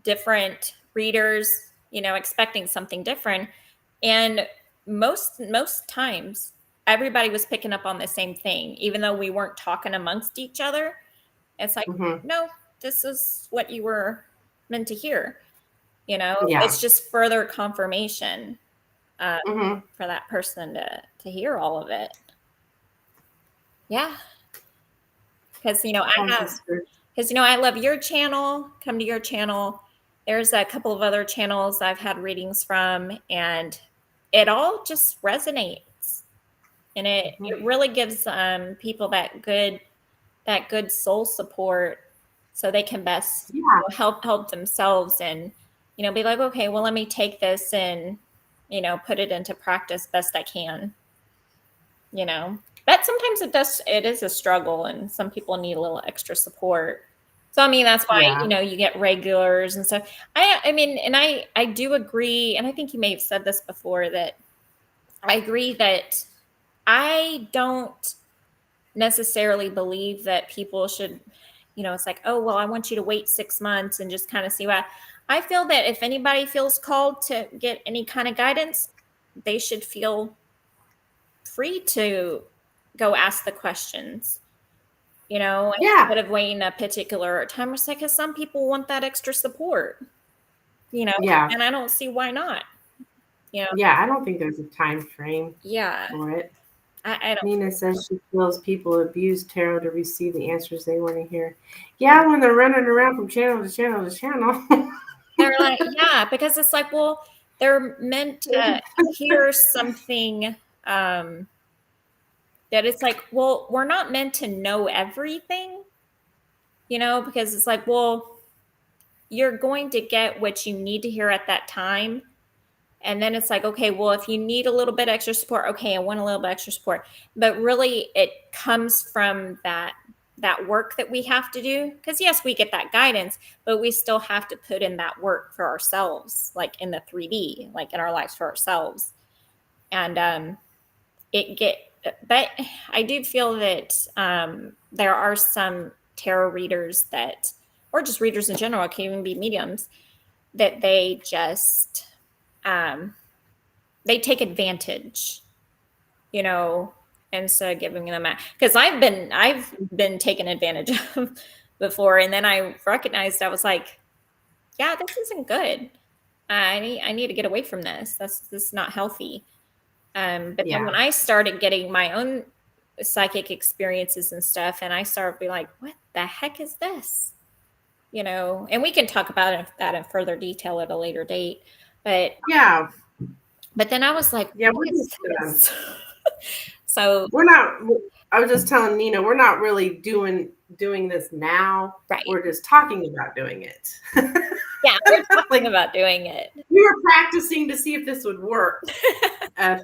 different readers, expecting something different. And most times everybody was picking up on the same thing, even though we weren't talking amongst each other. It's like, no, this is what you were meant to hear. It's just further confirmation for that person to hear all of it. Yeah. Because, I love your channel, come to your channel. There's a couple of other channels I've had readings from, and it all just resonates. And it really gives people that good soul support, so they can best help themselves, and be like, okay, well, let me take this and put it into practice best I can. But sometimes it is a struggle, and some people need a little extra support. So, I mean, that's why, you get regulars and stuff. I mean, and I do agree, and I think you may have said this before, that I agree that I don't necessarily believe that people should, it's like, oh, well, I want you to wait 6 months and just kind of see what. I feel that if anybody feels called to get any kind of guidance, they should feel free to go ask the questions, instead of waiting a particular time. It's like, because some people want that extra support, and I don't see why not. Yeah, I don't think there's a time frame for it. I don't. Nina says she feels people abuse tarot to receive the answers they want to hear. Yeah, when they're running around from channel to channel to channel. They're like, yeah, because it's like, well, they're meant to hear something that it's like, well, we're not meant to know everything, because it's like, well, you're going to get what you need to hear at that time. And then it's like, okay, well, if you need a little bit extra support, okay, I want a little bit extra support. But really, it comes from that that work that we have to do, because yes, we get that guidance, but we still have to put in that work for ourselves, like in the 3D, like in our lives for ourselves. And it get but I do feel that there are some tarot readers that, or just readers in general, it can even be mediums, that they just they take advantage, you know, instead of giving them a, because I've been taken advantage of before, and then I recognized, I was like, yeah, this isn't good. I need to get away from this. This is not healthy. But then Yeah. when I started getting my own psychic experiences and stuff, and I started being like, what the heck is this? You know, and we can talk about that in further detail at a later date. But Yeah. but then I was like, Yeah. what We're is just, this? So we're not, I was just telling Nina, we're not really doing this now. right. We're just talking about doing it. Yeah, we're talking Like, about doing it. we were practicing to see if this would work. And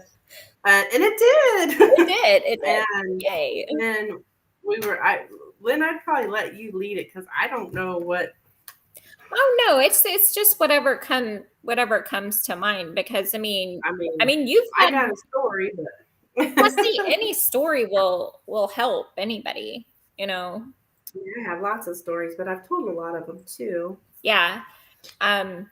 it did. It did. It did. And Yay. then Lynn, I'd probably let you lead it because I don't know what. Oh no, it's just whatever comes to mind, because I mean you've I had, got a story, but well, see, any story will help anybody, you know. I have lots of stories, but I've told a lot of them too. Yeah. Um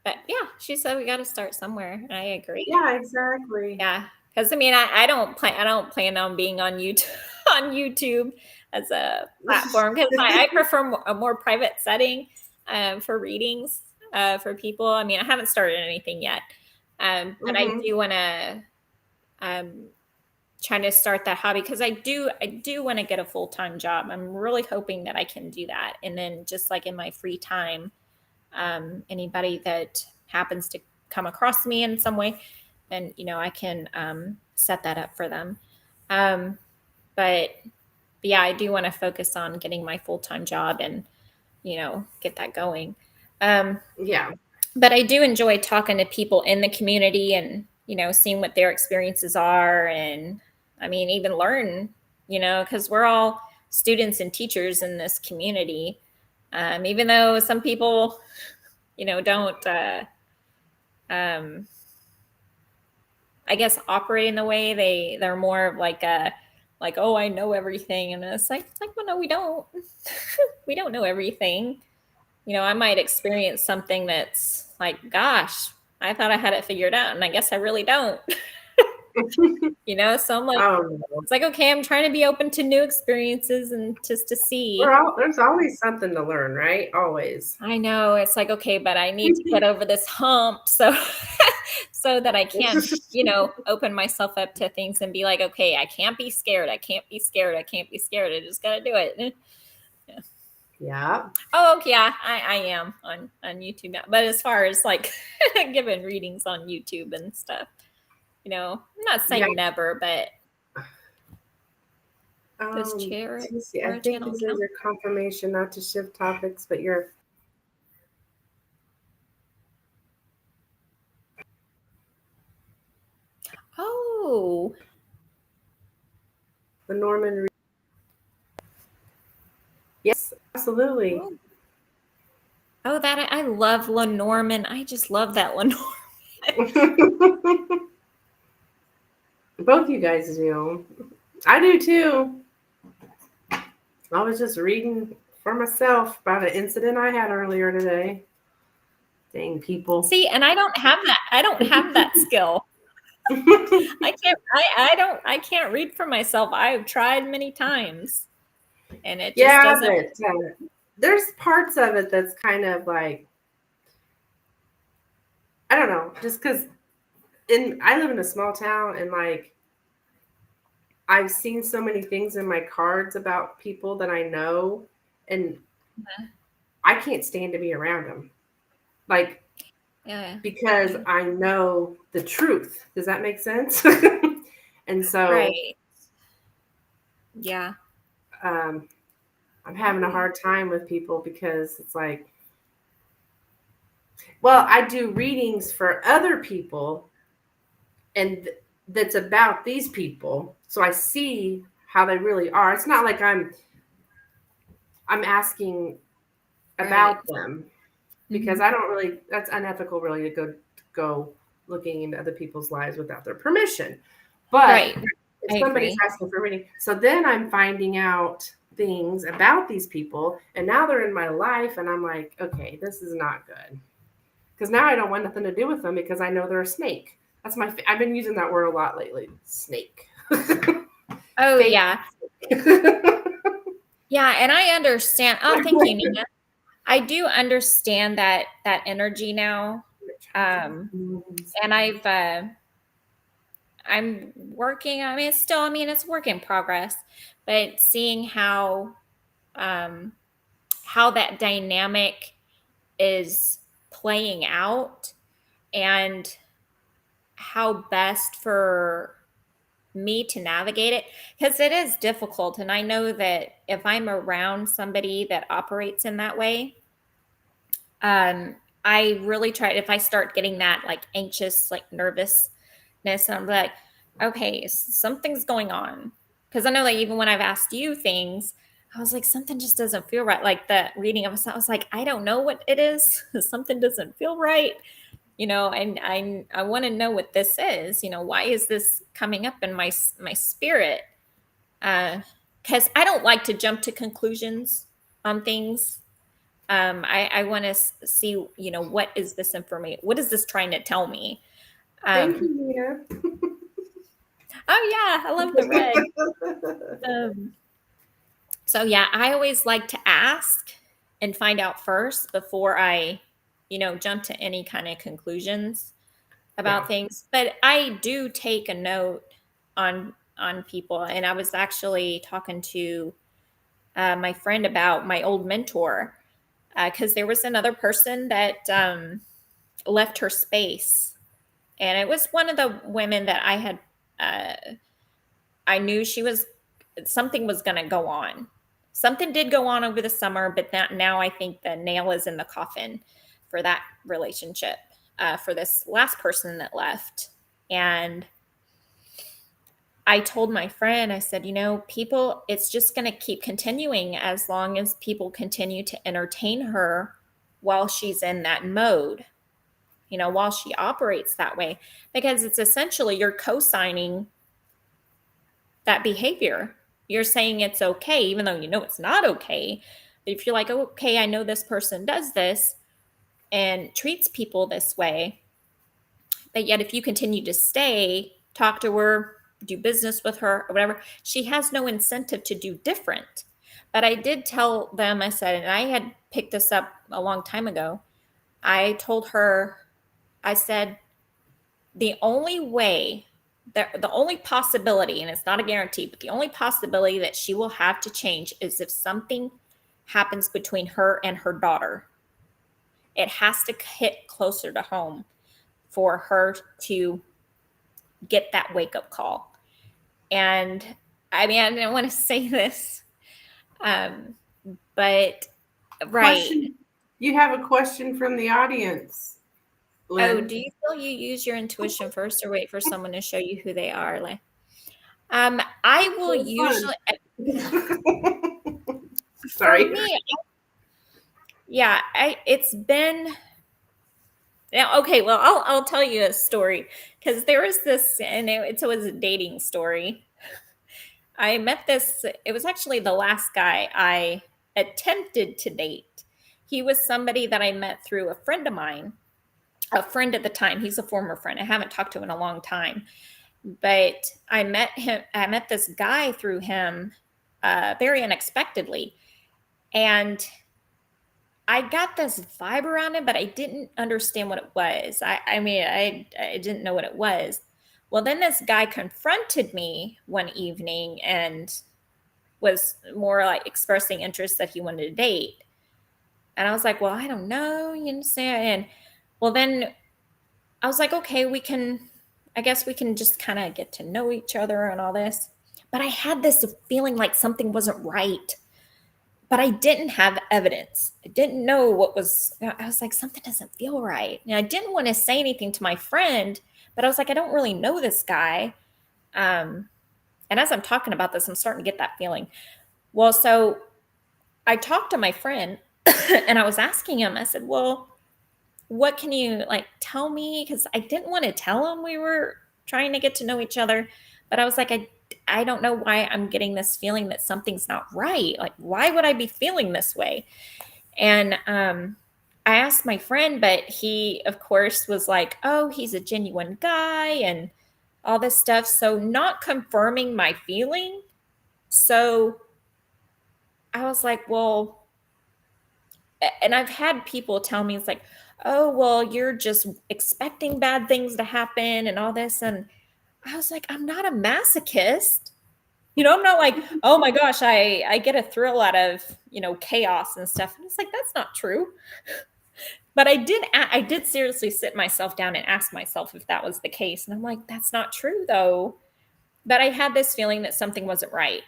but yeah, she said we got to start somewhere, and I agree. Yeah, exactly. Yeah, because I mean, I don't plan on being on YouTube on YouTube as a platform, because I prefer a more private setting for readings for people. I mean, I haven't started anything yet, but I Mm-hmm. do want to um, try to start that hobby, because I do want to get a full-time job. I'm really hoping that I can do that, and then just like in my free time, anybody that happens to come across me in some way, then I can set that up for them. Um, but yeah, I do want to focus on getting my full-time job and get that going. Yeah. But I do enjoy talking to people in the community, and seeing what their experiences are, and I mean, even learn, because we're all students and teachers in this community. Even though some people don't I guess operate in the way, they're more of like a, like, oh, I know everything, and it's like, well, no, we don't. We don't know everything. I might experience something that's like, gosh, I thought I had it figured out, and I guess I really don't. So I'm like, Oh no. it's like, okay, I'm trying to be open to new experiences and just to see. There's always something to learn, right? Always. I know, it's like, okay, but I need to get over this hump, so so that I can, open myself up to things and be like, okay, I can't be scared. I can't be scared. I can't be scared. I just got to do it. Yeah. Yeah. Oh, yeah, I am on YouTube now. But as far as like giving readings on YouTube and stuff, I'm not saying Yeah. never, but does chair Let me see. I or think channel this is count? your confirmation not to shift topics, but you're Oh, Lenormand. Yes, absolutely. oh, that I love Lenormand. I just love that Lenormand. Both you guys do. I do too. I was just reading for myself about an incident I had earlier today. Dang people. See, and I don't have that. I don't have that skill. I can't. I can't read for myself. I've tried many times, and it just Yeah, doesn't. but there's parts of it that's kind of like, I don't know, just because I live in a small town, and like I've seen so many things in my cards about people that I know, and I can't stand to be around them. Like, Yeah. because I know the truth. Does that make sense? And so Right. Yeah. I'm having a hard time with people because it's like, well, I do readings for other people, and that's about these people. So I see how they really are. It's not like I'm asking about them, because I don't really, that's unethical really to go looking into other people's lives without their permission. But Right. if I somebody's agree. asking for reading, so then I'm finding out things about these people, and now they're in my life, and I'm like, okay, this is not good, because now I don't want nothing to do with them because I know they're a snake. That's I've been using that word a lot lately. Snake. Oh Fake. yeah. Yeah, and I understand. Oh, thank you, Nina. I do understand that energy now. And I'm working. I mean, it's still. I mean, it's work in progress, but seeing um, how that dynamic is playing out, and how best for me to navigate it, because it is difficult. And I know that if I'm around somebody that operates in that way, I really try, if I start getting that like anxious, like nervousness, I'm like, okay, something's going on. Because I know, like, even when I've asked you things, I was like, something just doesn't feel right. Like the reading of I was like, I don't know what it is. Something doesn't feel right. And I want to know what this is. Why is this coming up in my spirit? Because I don't like to jump to conclusions on things. I want to see, what is this information? What is this trying to tell me? Thank Um, you, Nina. oh yeah, I love the red. Um, so yeah, I always like to ask and find out first before I, jump to any kind of conclusions about Yeah. things. But I do take a note on people, and I was actually talking to my friend about my old mentor, because there was another person that left her space, and it was one of the women that I knew something was going to go on. Something did go on over the summer, but now I think the nail is in the coffin for that relationship, for this last person that left. And I told my friend, I said, people, it's just going to keep continuing as long as people continue to entertain her while she's in that mode, while she operates that way, because it's essentially you're co-signing that behavior. You're saying it's okay, even though it's not okay. If you're like, okay, I know this person does this and treats people this way, but yet if you continue to stay, talk to her, do business with her, or whatever, she has no incentive to do different. But I did tell them, I said, and I had picked this up a long time ago. I told her, I said, the only way, the only possibility, and it's not a guarantee, but the only possibility that she will have to change is if something happens between her and her daughter. It has to hit closer to home for her to get that wake up call. And I mean, I didn't want to say this, um, but right. Question. You have a question from the audience, Oh, Lynn. do you feel you use your intuition first, or wait for someone to show you who they are? Like, I will So fun. usually, for Sorry. me, yeah, it's been now. Okay, well, I'll tell you a story, because there was this, and it was a dating story. I met this. It was actually the last guy I attempted to date. He was somebody that I met through a friend of mine, a friend at the time. He's a former friend. I haven't talked to him in a long time, but I met him. I met this guy through him, very unexpectedly, and I got this vibe around him, but I didn't understand what it was. I mean, I didn't know what it was. Well, then this guy confronted me one evening and was more like expressing interest that he wanted to date. And I was like, well, I don't know, you understand? And well, then I was like, okay, I guess we can just kind of get to know each other and all this. But I had this feeling like something wasn't right, but I didn't have evidence. I didn't know what was, I was like, something doesn't feel right. And I didn't want to say anything to my friend, but I was like, I don't really know this guy. Um, And as I'm talking about this, I'm starting to get that feeling. Well, so I talked to my friend and I was asking him, I said, well, what can you like tell me? Because I didn't want to tell him we were trying to get to know each other. But I was like, I don't know why I'm getting this feeling that something's not right. Like, why would I be feeling this way? And I asked my friend, but he, of course, was like, oh, he's a genuine guy and all this stuff. So, not confirming my feeling. So, I was like, well, and I've had people tell me, it's like, oh, well, you're just expecting bad things to happen and all this. And I was like, I'm not a masochist. I'm not like, oh my gosh, I get a thrill out of, chaos and stuff. And it's like, that's not true. But I did seriously sit myself down and ask myself if that was the case. And I'm like, that's not true though. But I had this feeling that something wasn't right.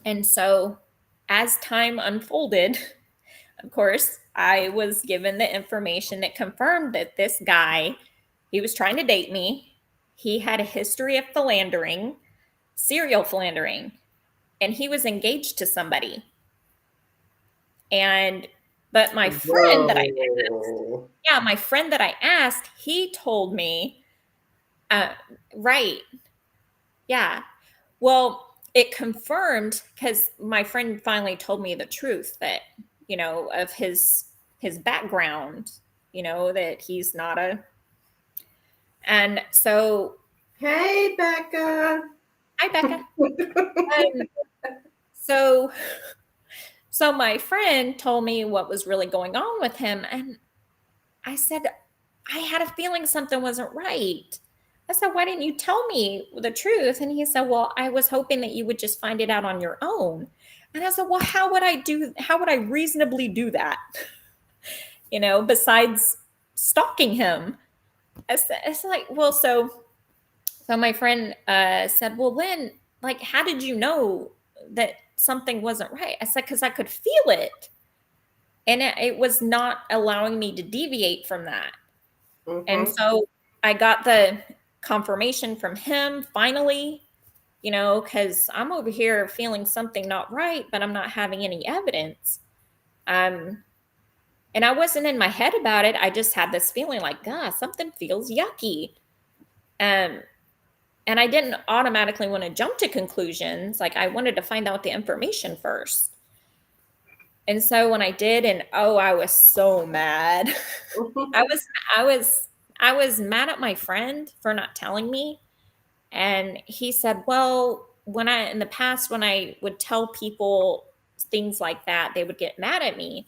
And so as time unfolded, of course, I was given the information that confirmed that this guy, he was trying to date me. He had a history of philandering, serial philandering, and he was engaged to somebody. But my friend that I asked, my friend that I asked, he told me, right, yeah. Well, it confirmed because my friend finally told me the truth that, of his background, that he's not and so. Hey, Becca. Hi, Becca. So my friend told me what was really going on with him. And I said, I had a feeling something wasn't right. I said, why didn't you tell me the truth? And he said, well, I was hoping that you would just find it out on your own. And I said, well, how would I reasonably do that? Besides stalking him. It's like, well, so my friend said, well, then, like, how did you know that something wasn't right? I said, because I could feel it. And it was not allowing me to deviate from that. Mm-hmm. And so I got the confirmation from him finally, because I'm over here feeling something not right, but I'm not having any evidence. And I wasn't in my head about it. I just had this feeling like, God, something feels yucky. And I didn't automatically want to jump to conclusions. Like, I wanted to find out the information first. And so when I did, and I was so mad. I was mad at my friend for not telling me. And he said, well, in the past, when I would tell people things like that, they would get mad at me.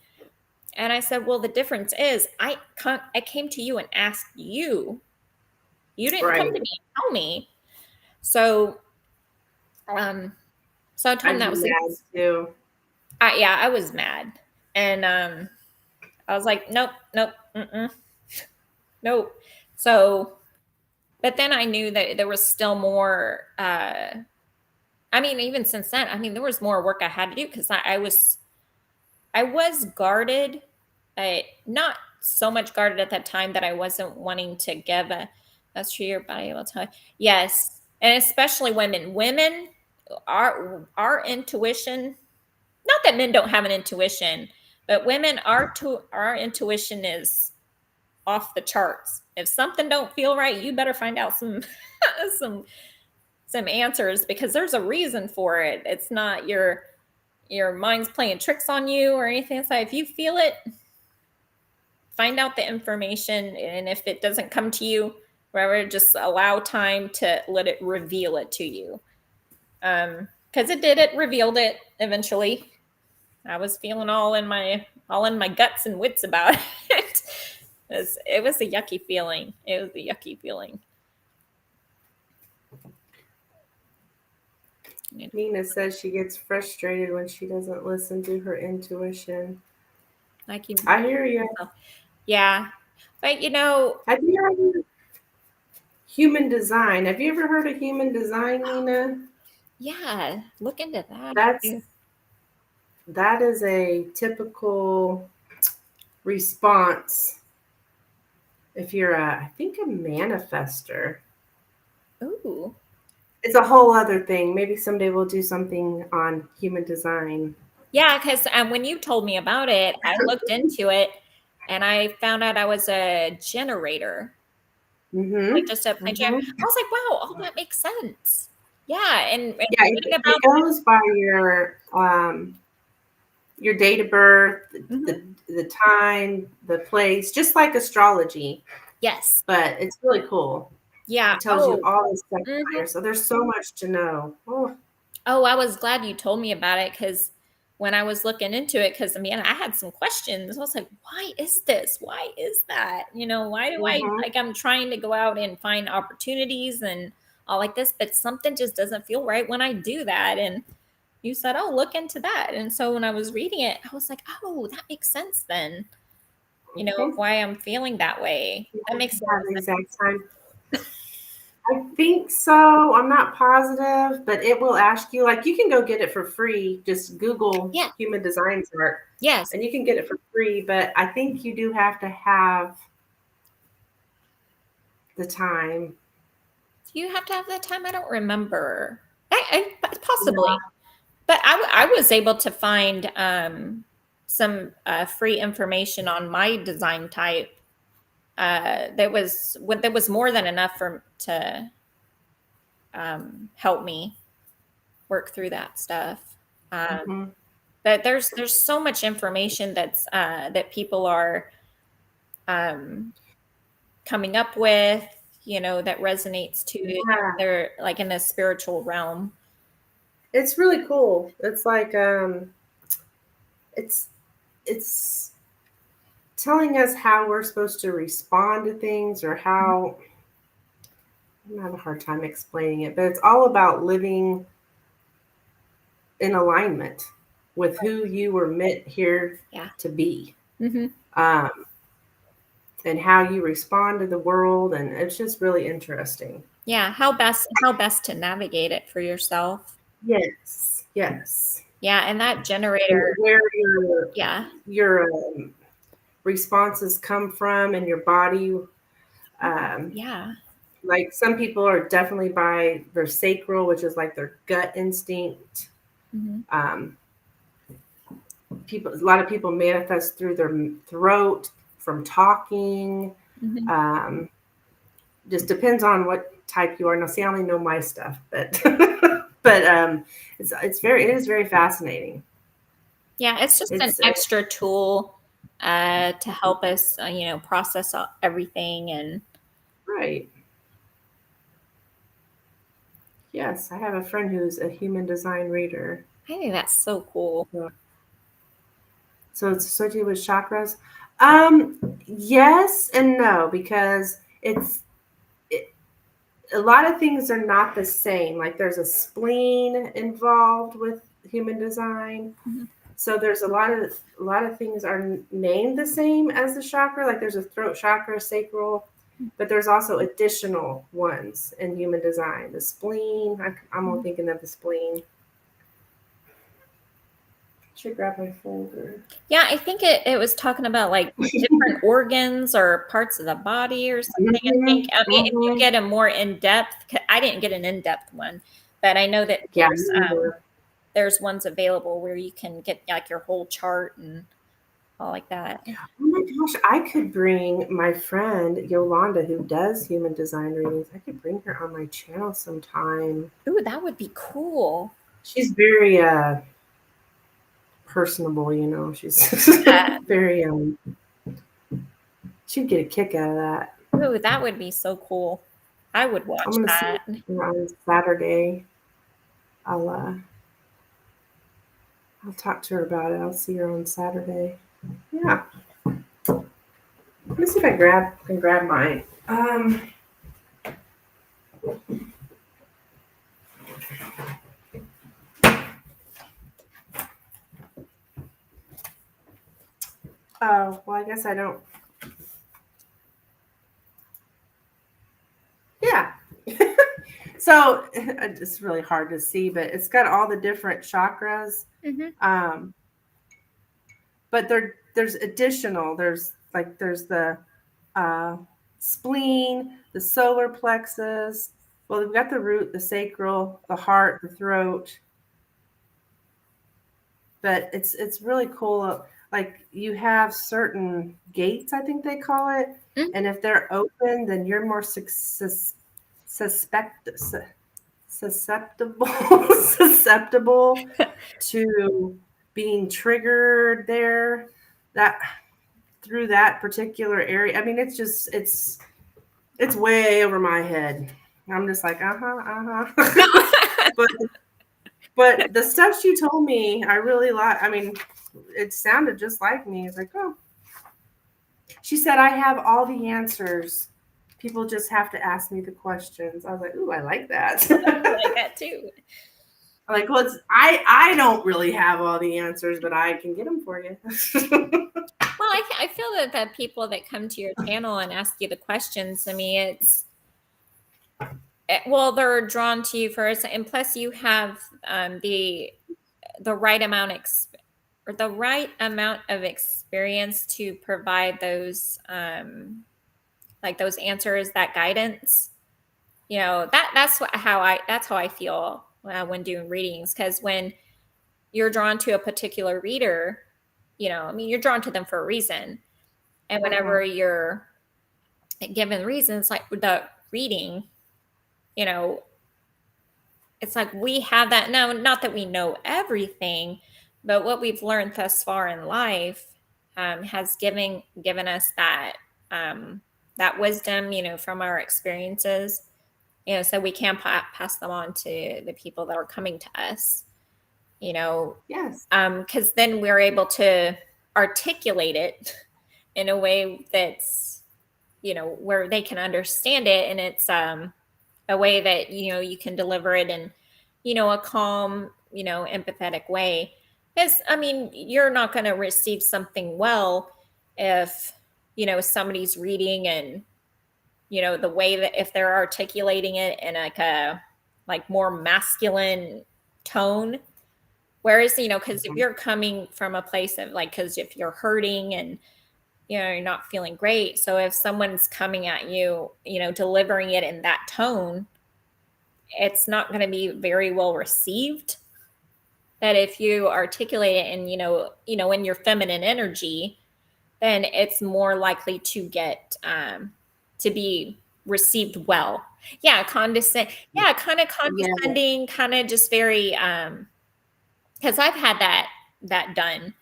And I said, well, the difference is I came to you and asked you. You didn't come to me and tell me. So, so I told him that was mad too. I was mad. And I was like, nope, nope. So, but then I knew that there was still more. Even since then, there was more work I had to do because I was guarded, not so much guarded at that time that I wasn't wanting to give that's true, your body will tell you. Yes, and especially women. Women, our intuition. Not that men don't have an intuition, but women, our intuition is off the charts. If something don't feel right, you better find out some some answers because there's a reason for it. It's not your mind's playing tricks on you or anything. So if you feel it, find out the information, and if it doesn't come to you, whatever, just allow time to let it reveal it to you. Because it revealed it eventually. I was feeling all in my guts and wits about it. It was a yucky feeling. It was a yucky feeling. Nina says she gets frustrated when she doesn't listen to her intuition. I hear you. Yeah. But have you heard of human design? Have you ever heard of human design, Nina? Yeah, look into that. That is a typical response if you're I think a manifester. Ooh. It's a whole other thing. Maybe someday we'll do something on human design. Yeah, because when you told me about it, I looked into it and I found out I was a generator, like Mm-hmm. just a plain generator. Mm-hmm. I was like, wow, all that makes sense. Yeah, and Yeah, reading it about goes by your date of birth, Mhm. the time, the place, just like astrology. Yes, But it's really cool. yeah. It tells you all this stuff about Mhm. yourself. So there's so much to know. Oh, Oh, I was glad you told me about it because when I was looking into it, because I mean, I had some questions. I was like, why is this? Why is that? Why do I mm-hmm. like I'm trying to go out and find opportunities and all like this, but something just doesn't feel right when I do that. And you said, oh, look into that. And so when I was reading it, I was like, oh, that makes sense then, of Mm-hmm. why I'm feeling that way. You That have makes to a lot have of the sense. exact time. I think so. I'm not positive, but it will ask you. Like you can go get it for free. Just Google Yeah. human design chart, Yes. and you can get it for free. But I think you do have to have the time. Do you have to have that time? I don't remember. Yeah. Possibly. But I was able to find some free information on my design type. That was more than enough for to help me work through that stuff. Mm-hmm. But there's so much information that people are um, coming up with, that resonates to Yeah. their like in a spiritual realm. It's really cool. It's like it's it's telling us how we're supposed to respond to things or how I'm having a hard time explaining it, but it's all about living in alignment with who you were meant here Yeah. to be, Hmm. um, and how you respond to the world. And it's just really interesting. Yeah. How best to navigate it for yourself. Yes, yes. Yeah, and that And generator, where your yeah. your responses come from in your body. Um, Yeah. like some people are definitely by their sacral, which is like their gut instinct. Hmm. Um, a lot of people manifest through their throat from talking. Hmm. Um, just depends on what type you are. Now, see, I only know my stuff, but but it is very fascinating. Yeah, it's just an It's extra tool to help us, process everything. And right. Yes, I have a friend who's a human design reader. I think that's so cool. So, so it's associated with chakras. Yes and no, because it, a lot of things are not the same. Like there's a spleen involved with human design. Mhm. So there's a lot of things are named the same as the chakra. Like there's a throat chakra, sacral, but there's also additional ones in human design. The spleen. I'm only thinking of the spleen. Should grab my folder. Yeah, I think it was talking about like different organs or parts of the body or something. I mean, if you Mm-hmm. get a more in depth, I didn't get an in depth one, but I know that Yeah, me neither. there's ones available where you can get like your whole chart and all like that. Oh my gosh, I could bring my friend Yolanda, who does human design readings. I could bring her on my channel sometime. Ooh, that would be cool. She's very personable, She's Yeah. very she'd get a kick out of that. Ooh, that would be so cool. I would I'm watch gonna see that. her on Saturday. I'll I'll talk to her about it. I'll see her on Saturday. Yeah. Let me see if I can grab mine. Oh, well, I guess I don't. Yeah. So it's really hard to see, but it's got all the different chakras. Hmm. Um, but there's additional. There's the uh, spleen, the solar plexus, Well, we've got the root, the sacral, the heart, the throat, but it's really cool. Like you have certain gates, I think they call it, Mm. and if they're open, then you're more suspect susceptible susceptible to being triggered there. That through that particular area. I mean, it's way over my head. I'm just like, but the stuff she told me, I really like. I mean, it sounded just like me. It's like, oh, she said I have all the answers. People just have to ask me the questions. I was like, ooh, I like that. I like that too. Like, well, I don't really have all the answers, but I can get them for you. Well, I feel that the people that come to your channel and ask you the questions, I mean, well, they're drawn to you first, and plus you have the right amount or the right amount of experience to provide those like those answers, that guidance. You know, that's how I feel when doing readings, because when you're drawn to a particular reader, you know, I mean, you're drawn to them for a reason. And whenever Mhm. you're given reasons, like the reading, you know, it's like we have that. No, not that we know everything, but what we've learned thus far in life has given us that that wisdom, you know, from our experiences, you know, so we can pass them on to the people that are coming to us, you know, Yes. because then we're able to articulate it in a way that's, you know, where they can understand it, and it's a way that, you know, you can deliver it in, you know, a calm, you know, empathetic way. Because I mean, you're not going to receive something well if, you know, somebody's reading and, you know, the way that if they're articulating it in like a like more masculine tone. Whereas, you know, because if Mhm. you're coming from a place of like, because if you're hurting and, you know, you're not feeling great, so if someone's coming at you, you know, delivering it in that tone, it's not going to be very well received. That if you articulate it in, you know, in your feminine energy, then it's more likely to be received well. Yeah, kind of Yeah. condescending, kind of just very because I've had that done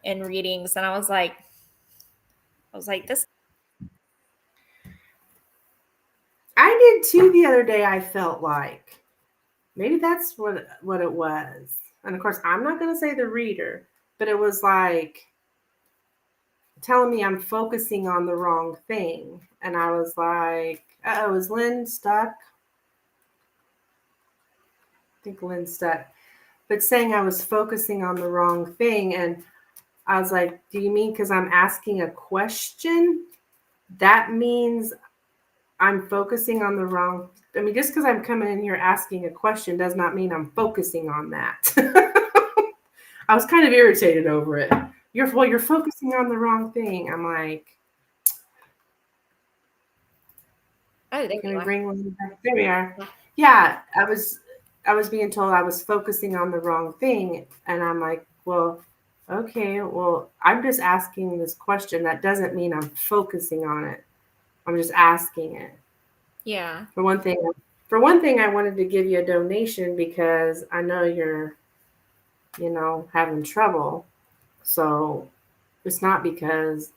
in readings, and I was like this. I did too the other day. I felt like maybe that's what it was. And of course, I'm not going to say the reader, but it was like telling me I'm focusing on the wrong thing. And I was like, oh, is Lynn stuck? I think Lynn's stuck. But saying I was focusing on the wrong thing. And I was like, do you mean because I'm asking a question? That means I'm focusing on the wrong. I mean, just because I'm coming in here asking a question does not mean I'm focusing on that. I was kind of irritated over it. You're focusing on the wrong thing. I'm like, Oh, there can you we are. bring one back? There we are. Yeah, I was being told I was focusing on the wrong thing, and I'm like, well, okay, well, I'm just asking this question. That doesn't mean I'm focusing on it. I'm just asking it. Yeah. For one thing, I wanted to give you a donation because I know you're, having trouble. So it's not because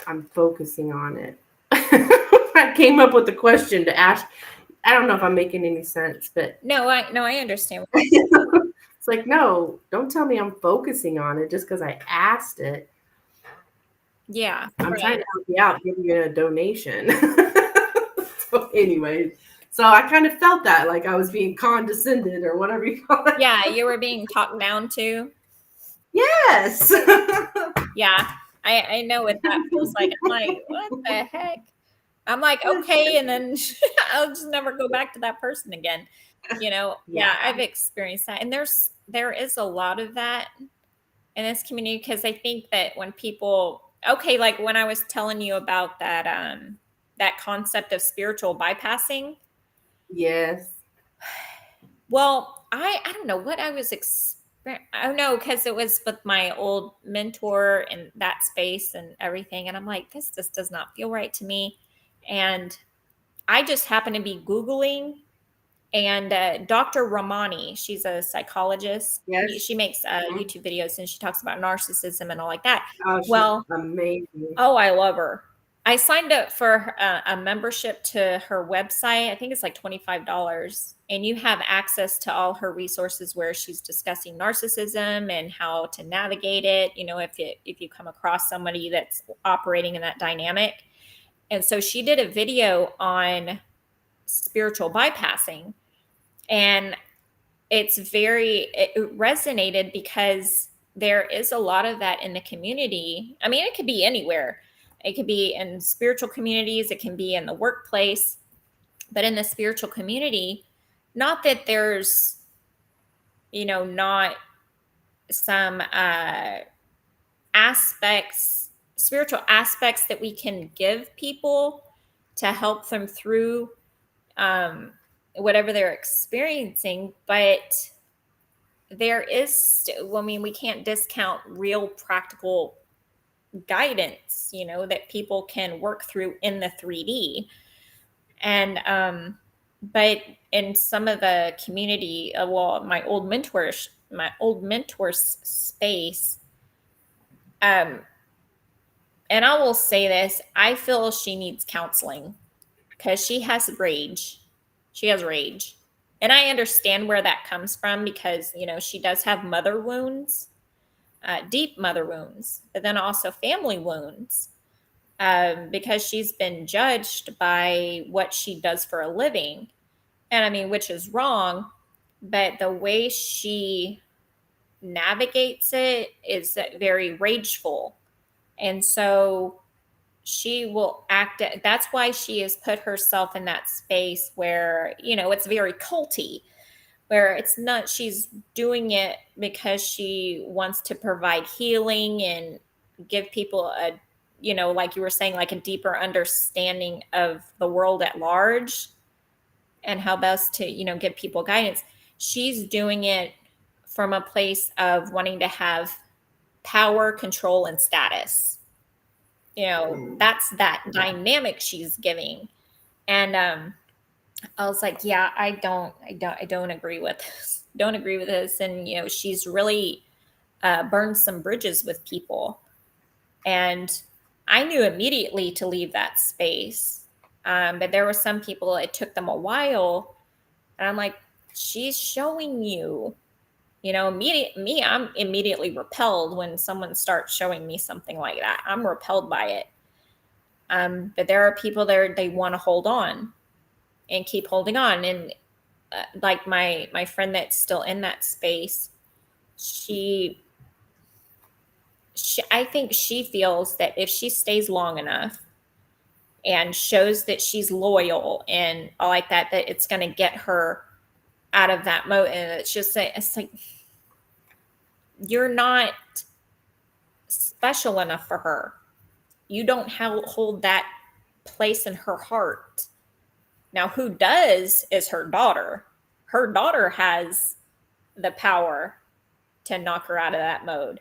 I'm focusing on it. I came up with the question to ask. I don't know if I'm making any sense, but No, I understand. it's like, no, don't tell me I'm focusing on it just because I asked it. Yeah, I'm trying right. to help you out, give you a donation. So, anyways, so I kind of felt that like I was being condescended or whatever you call it. Yeah, you were being talked down to. Yes. Yeah, I know what that feels like. I'm like, what the heck? I'm like, okay, and then I'll just never go back to that person again. You know, yeah, Yeah. I've experienced that, and there is a lot of that in this community, because I think that when people, okay, like when I was telling you about that that concept of spiritual bypassing, Yes. Well, I don't know what I was oh no, because it was with my old mentor in that space and everything, and I'm like, this just does not feel right to me. And I just happened to be Googling, and Dr. Ramani, she's a psychologist. Yes. She makes Mhm. YouTube videos, and she talks about narcissism and all like that. Oh, she's Well, amazing. oh, I love her. I signed up for a membership to her website. I think it's like $25. And you have access to all her resources where she's discussing narcissism and how to navigate it, if you come across somebody that's operating in that dynamic. And so she did a video on spiritual bypassing. And it resonated because there is a lot of that in the community. I mean, it could be anywhere. It could be in spiritual communities, it can be in the workplace, but in the spiritual community, not that there's, not some aspects, spiritual aspects that we can give people to help them through um, whatever they're experiencing, but there is, I mean, we can't discount real practical guidance, that people can work through in the 3D. And but in some of the community, well, my old mentor's space, um and I will say this, I feel she needs counseling because she has rage. And I understand where that comes from because she does have mother wounds, deep mother wounds, but then also family wounds, because she's been judged by what she does for a living. And I mean, which is wrong, but the way she navigates it is very rageful. And so she will act, that's why she has put herself in that space where, it's very culty, where it's not, she's doing it because she wants to provide healing and give people like you were saying, like a deeper understanding of the world at large and how best to, give people guidance. She's doing it from a place of wanting to have power, control, and status. Mm. That's that dynamic she's giving. And I was like, yeah, I don't agree with this. Don't agree with this. And she's really burned some bridges with people. And I knew immediately to leave that space. But there were some people, it took them a while. And I'm like, she's showing you, I'm immediately repelled when someone starts showing me something like that. I'm repelled by it. But there are people there, they want to hold on and keep holding on. And like my friend that's still in that space, she, I think she feels that if she stays long enough and shows that she's loyal and all like that, that it's going to get her out of that mode. And it's like you're not special enough for her. You don't hold that place in her heart. Now, who does is her daughter. Her daughter has the power to knock her out of that mode.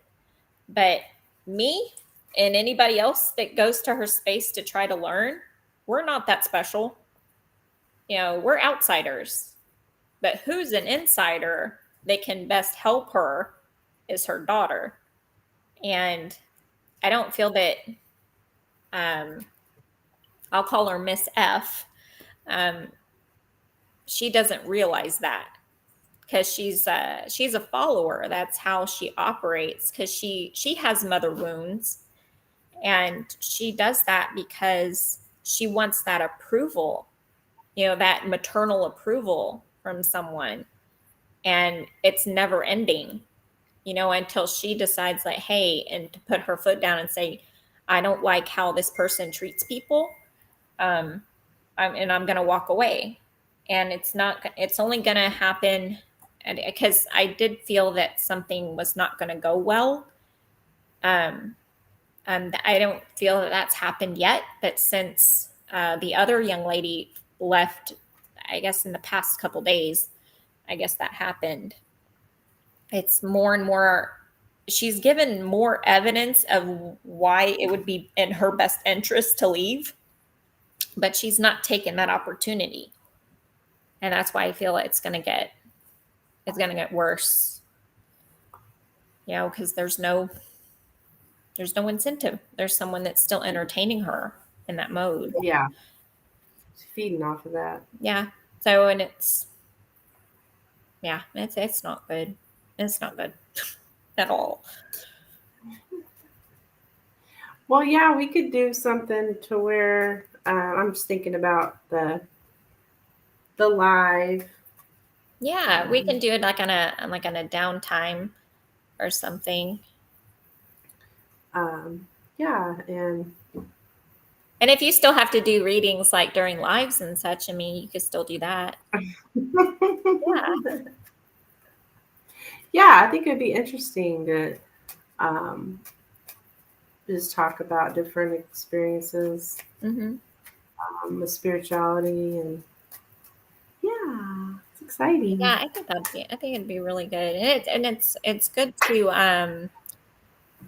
But me and anybody else that goes to her space to try to learn, we're not that special. We're outsiders. But who's an insider that can best help her is her daughter. And I don't feel that, um, I'll call her Miss F. Um, she doesn't realize that because she's a follower. That's how she operates because she has mother wounds, and she does that because she wants that approval, that maternal approval from someone, and it's never ending, until she decides like, hey, and to put her foot down and say, I don't like how this person treats people, um, and I'm going to walk away. And it's only going to happen because I did feel that something was not going to go well. Um, I don't feel that that's happened yet, but since the other young lady left I guess in the past couple days, I guess that happened. It's more and more, she's given more evidence of why it would be in her best interest to leave, but she's not taken that opportunity. And that's why I feel it's going to get worse. Because there's no incentive. There's someone that's still entertaining her in that mode. Yeah. She's feeding off of that. Yeah. So, and it's not good. It's not good at all. Well, yeah, we could do something to where I'm just thinking about the live. Yeah, we can do it like on a downtime or something. Yeah, and if you still have to do readings like during lives and such, I mean, you could still do that. Yeah. Yeah, I think it'd be interesting to just talk about different experiences with spirituality, and yeah, it's exciting. Yeah, I think it'd be really good, and it's good to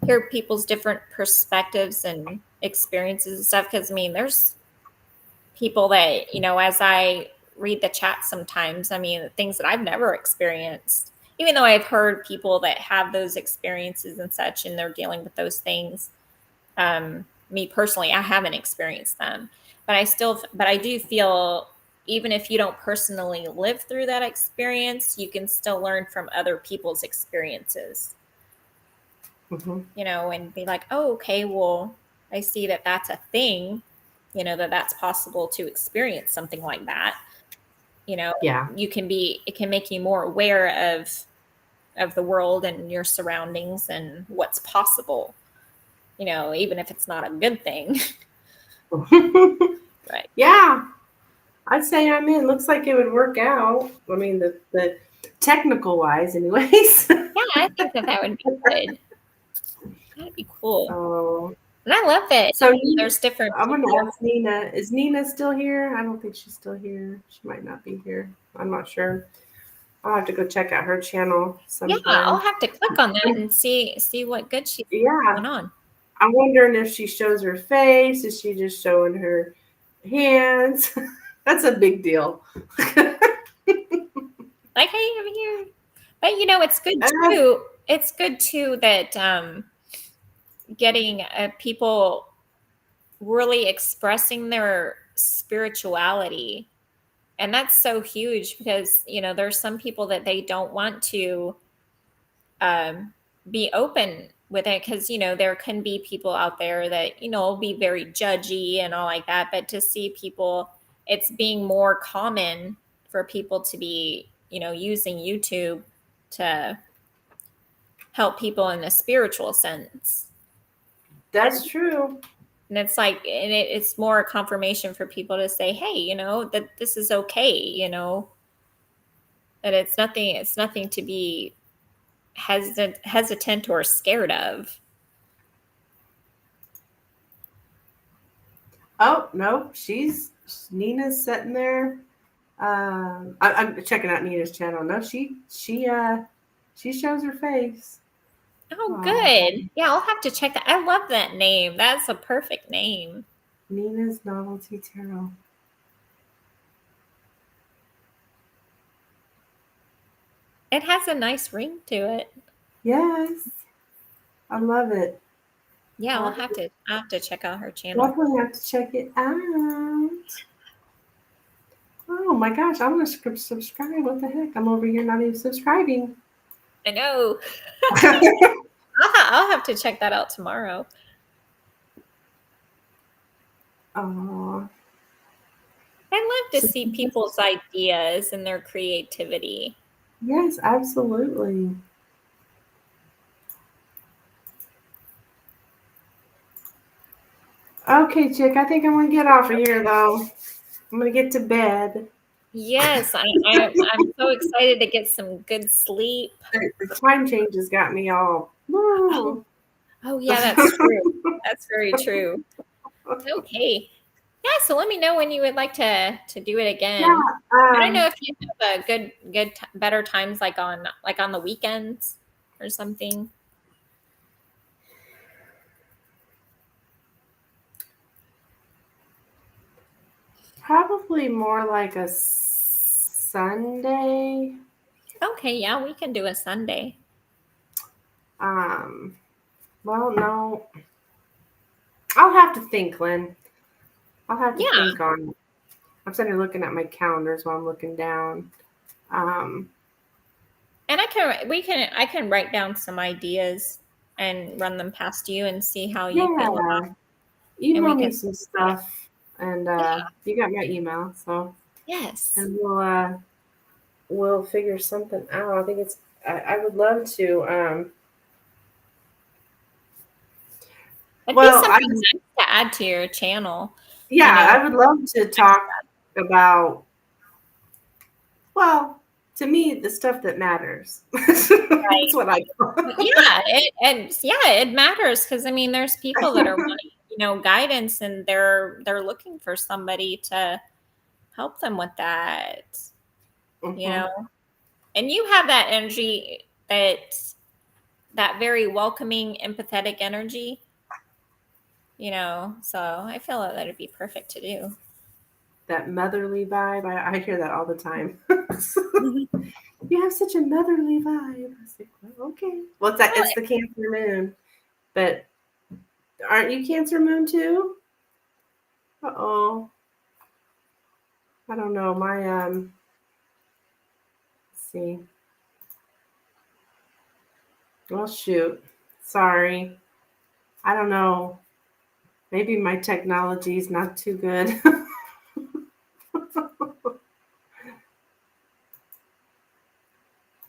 hear people's different perspectives and experiences and stuff. Because I mean, there's people that as I read the chat sometimes, I mean, things that I've never experienced, even though I've heard people that have those experiences and such, and they're dealing with those things. Me personally, I haven't experienced them, but I do feel, even if you don't personally live through that experience, you can still learn from other people's experiences. And be like, oh, okay, well, I see that that's a thing, that's possible to experience something like that. Yeah. It can make you more aware of the world and your surroundings and what's possible, even if it's not a good thing. Right. Yeah, I'd say I'm in. Looks like it would work out. I mean, the technical wise, anyways. Yeah, I think that would be good. That'd be cool. Oh. And I love it. So there's different. I'm going to ask Nina. Is Nina still here? I don't think she's still here. She might not be here. I'm not sure. I'll have to go check out her channel sometime. Yeah, I'll have to click on that and see what good she's going on. I'm wondering if she shows her face. Is she just showing her hands? That's a big deal. Like, hey, over here. But it's good too. It's good too that getting people really expressing their spirituality, and that's so huge, because there's some people that they don't want to be open with it, because there can be people out there that will be very judgy and all like that. But to see people, it's being more common for people to be using YouTube to help people in a spiritual sense. That's true. And it's like, and it's more confirmation for people to say, hey, that this is okay, that it's nothing to be hesitant or scared of. Oh no, Nina's sitting there. I'm checking out Nina's channel. No, she shows her face. Oh, good. Yeah, I'll have to check that. I love that name. That's a perfect name. Nina's Novelty Tarot. It has a nice ring to it. Yes, I love it. Yeah, I'll have to check out her channel. Definitely have to check it out. Oh my gosh, I'm gonna subscribe. What the heck? I'm over here not even subscribing. I know. I'll have to check that out tomorrow. Aww. I love to see people's ideas and their creativity. Yes, absolutely. Okay, chick, I think I'm going to get off of here, though. I'm going to get to bed. Yes, I'm so excited to get some good sleep. The time changes got me all... Oh yeah, that's true. That's very true. Okay. Yeah, so let me know when you would like to do it Yeah. again. I don't know if you have a better times like on the weekends or something. Probably more like a Sunday. Okay, yeah, we can do a Sunday. Well, no. I'll have to think, Lynn. I'll have to Yeah, think on. I'm sitting here looking at my calendars while I'm looking down. Um, and I can write down some ideas and run them past you and see how you feel about yeah. it, and Email we me can some stuff, and yeah, you got my email, so yes. and we'll figure something out. I think it's. I would love to. It'd be Well, I something nice to add to your channel, you yeah, know. I would love to talk about. Well, to me, the stuff that matters. That's what I call. Yeah, it matters because I mean, there's people that are wanting, guidance, and they're looking for somebody to help them with that, you Mhm. know. And you have that energy, that very welcoming, empathetic energy, So I feel that it'd be perfect to do. That motherly vibe. I hear that all the time. Mhm. You have such a motherly vibe. I was like, well, okay. Well, it's the Cancer moon, but aren't you Cancer moon too? Uh-oh. I don't know. My let's see. Well, shoot. Sorry. I don't know. Maybe my technology's not too good.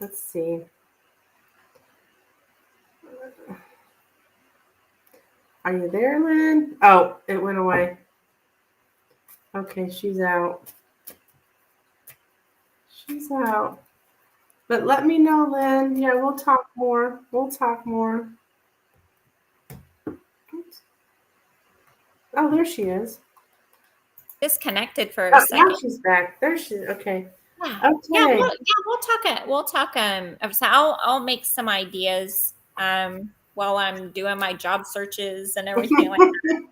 Let's see. Are you there, Lynn? Oh, it went away. Okay, she's out. She's out. But let me know, Lynn. Yeah, we'll talk more. We'll talk more. Oops. Oh, there she is. Disconnected for a Oh, now second. she's back. There she is. Okay. Yeah. Yeah, Okay. we'll talk so I'll make some ideas while I'm doing my job searches and everything like that.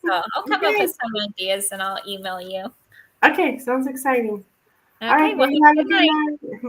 So I'll come up with Okay. some ideas and I'll email you. Okay. Sounds exciting. All Okay, right, well, baby. have a Have a good good night. night. Bye.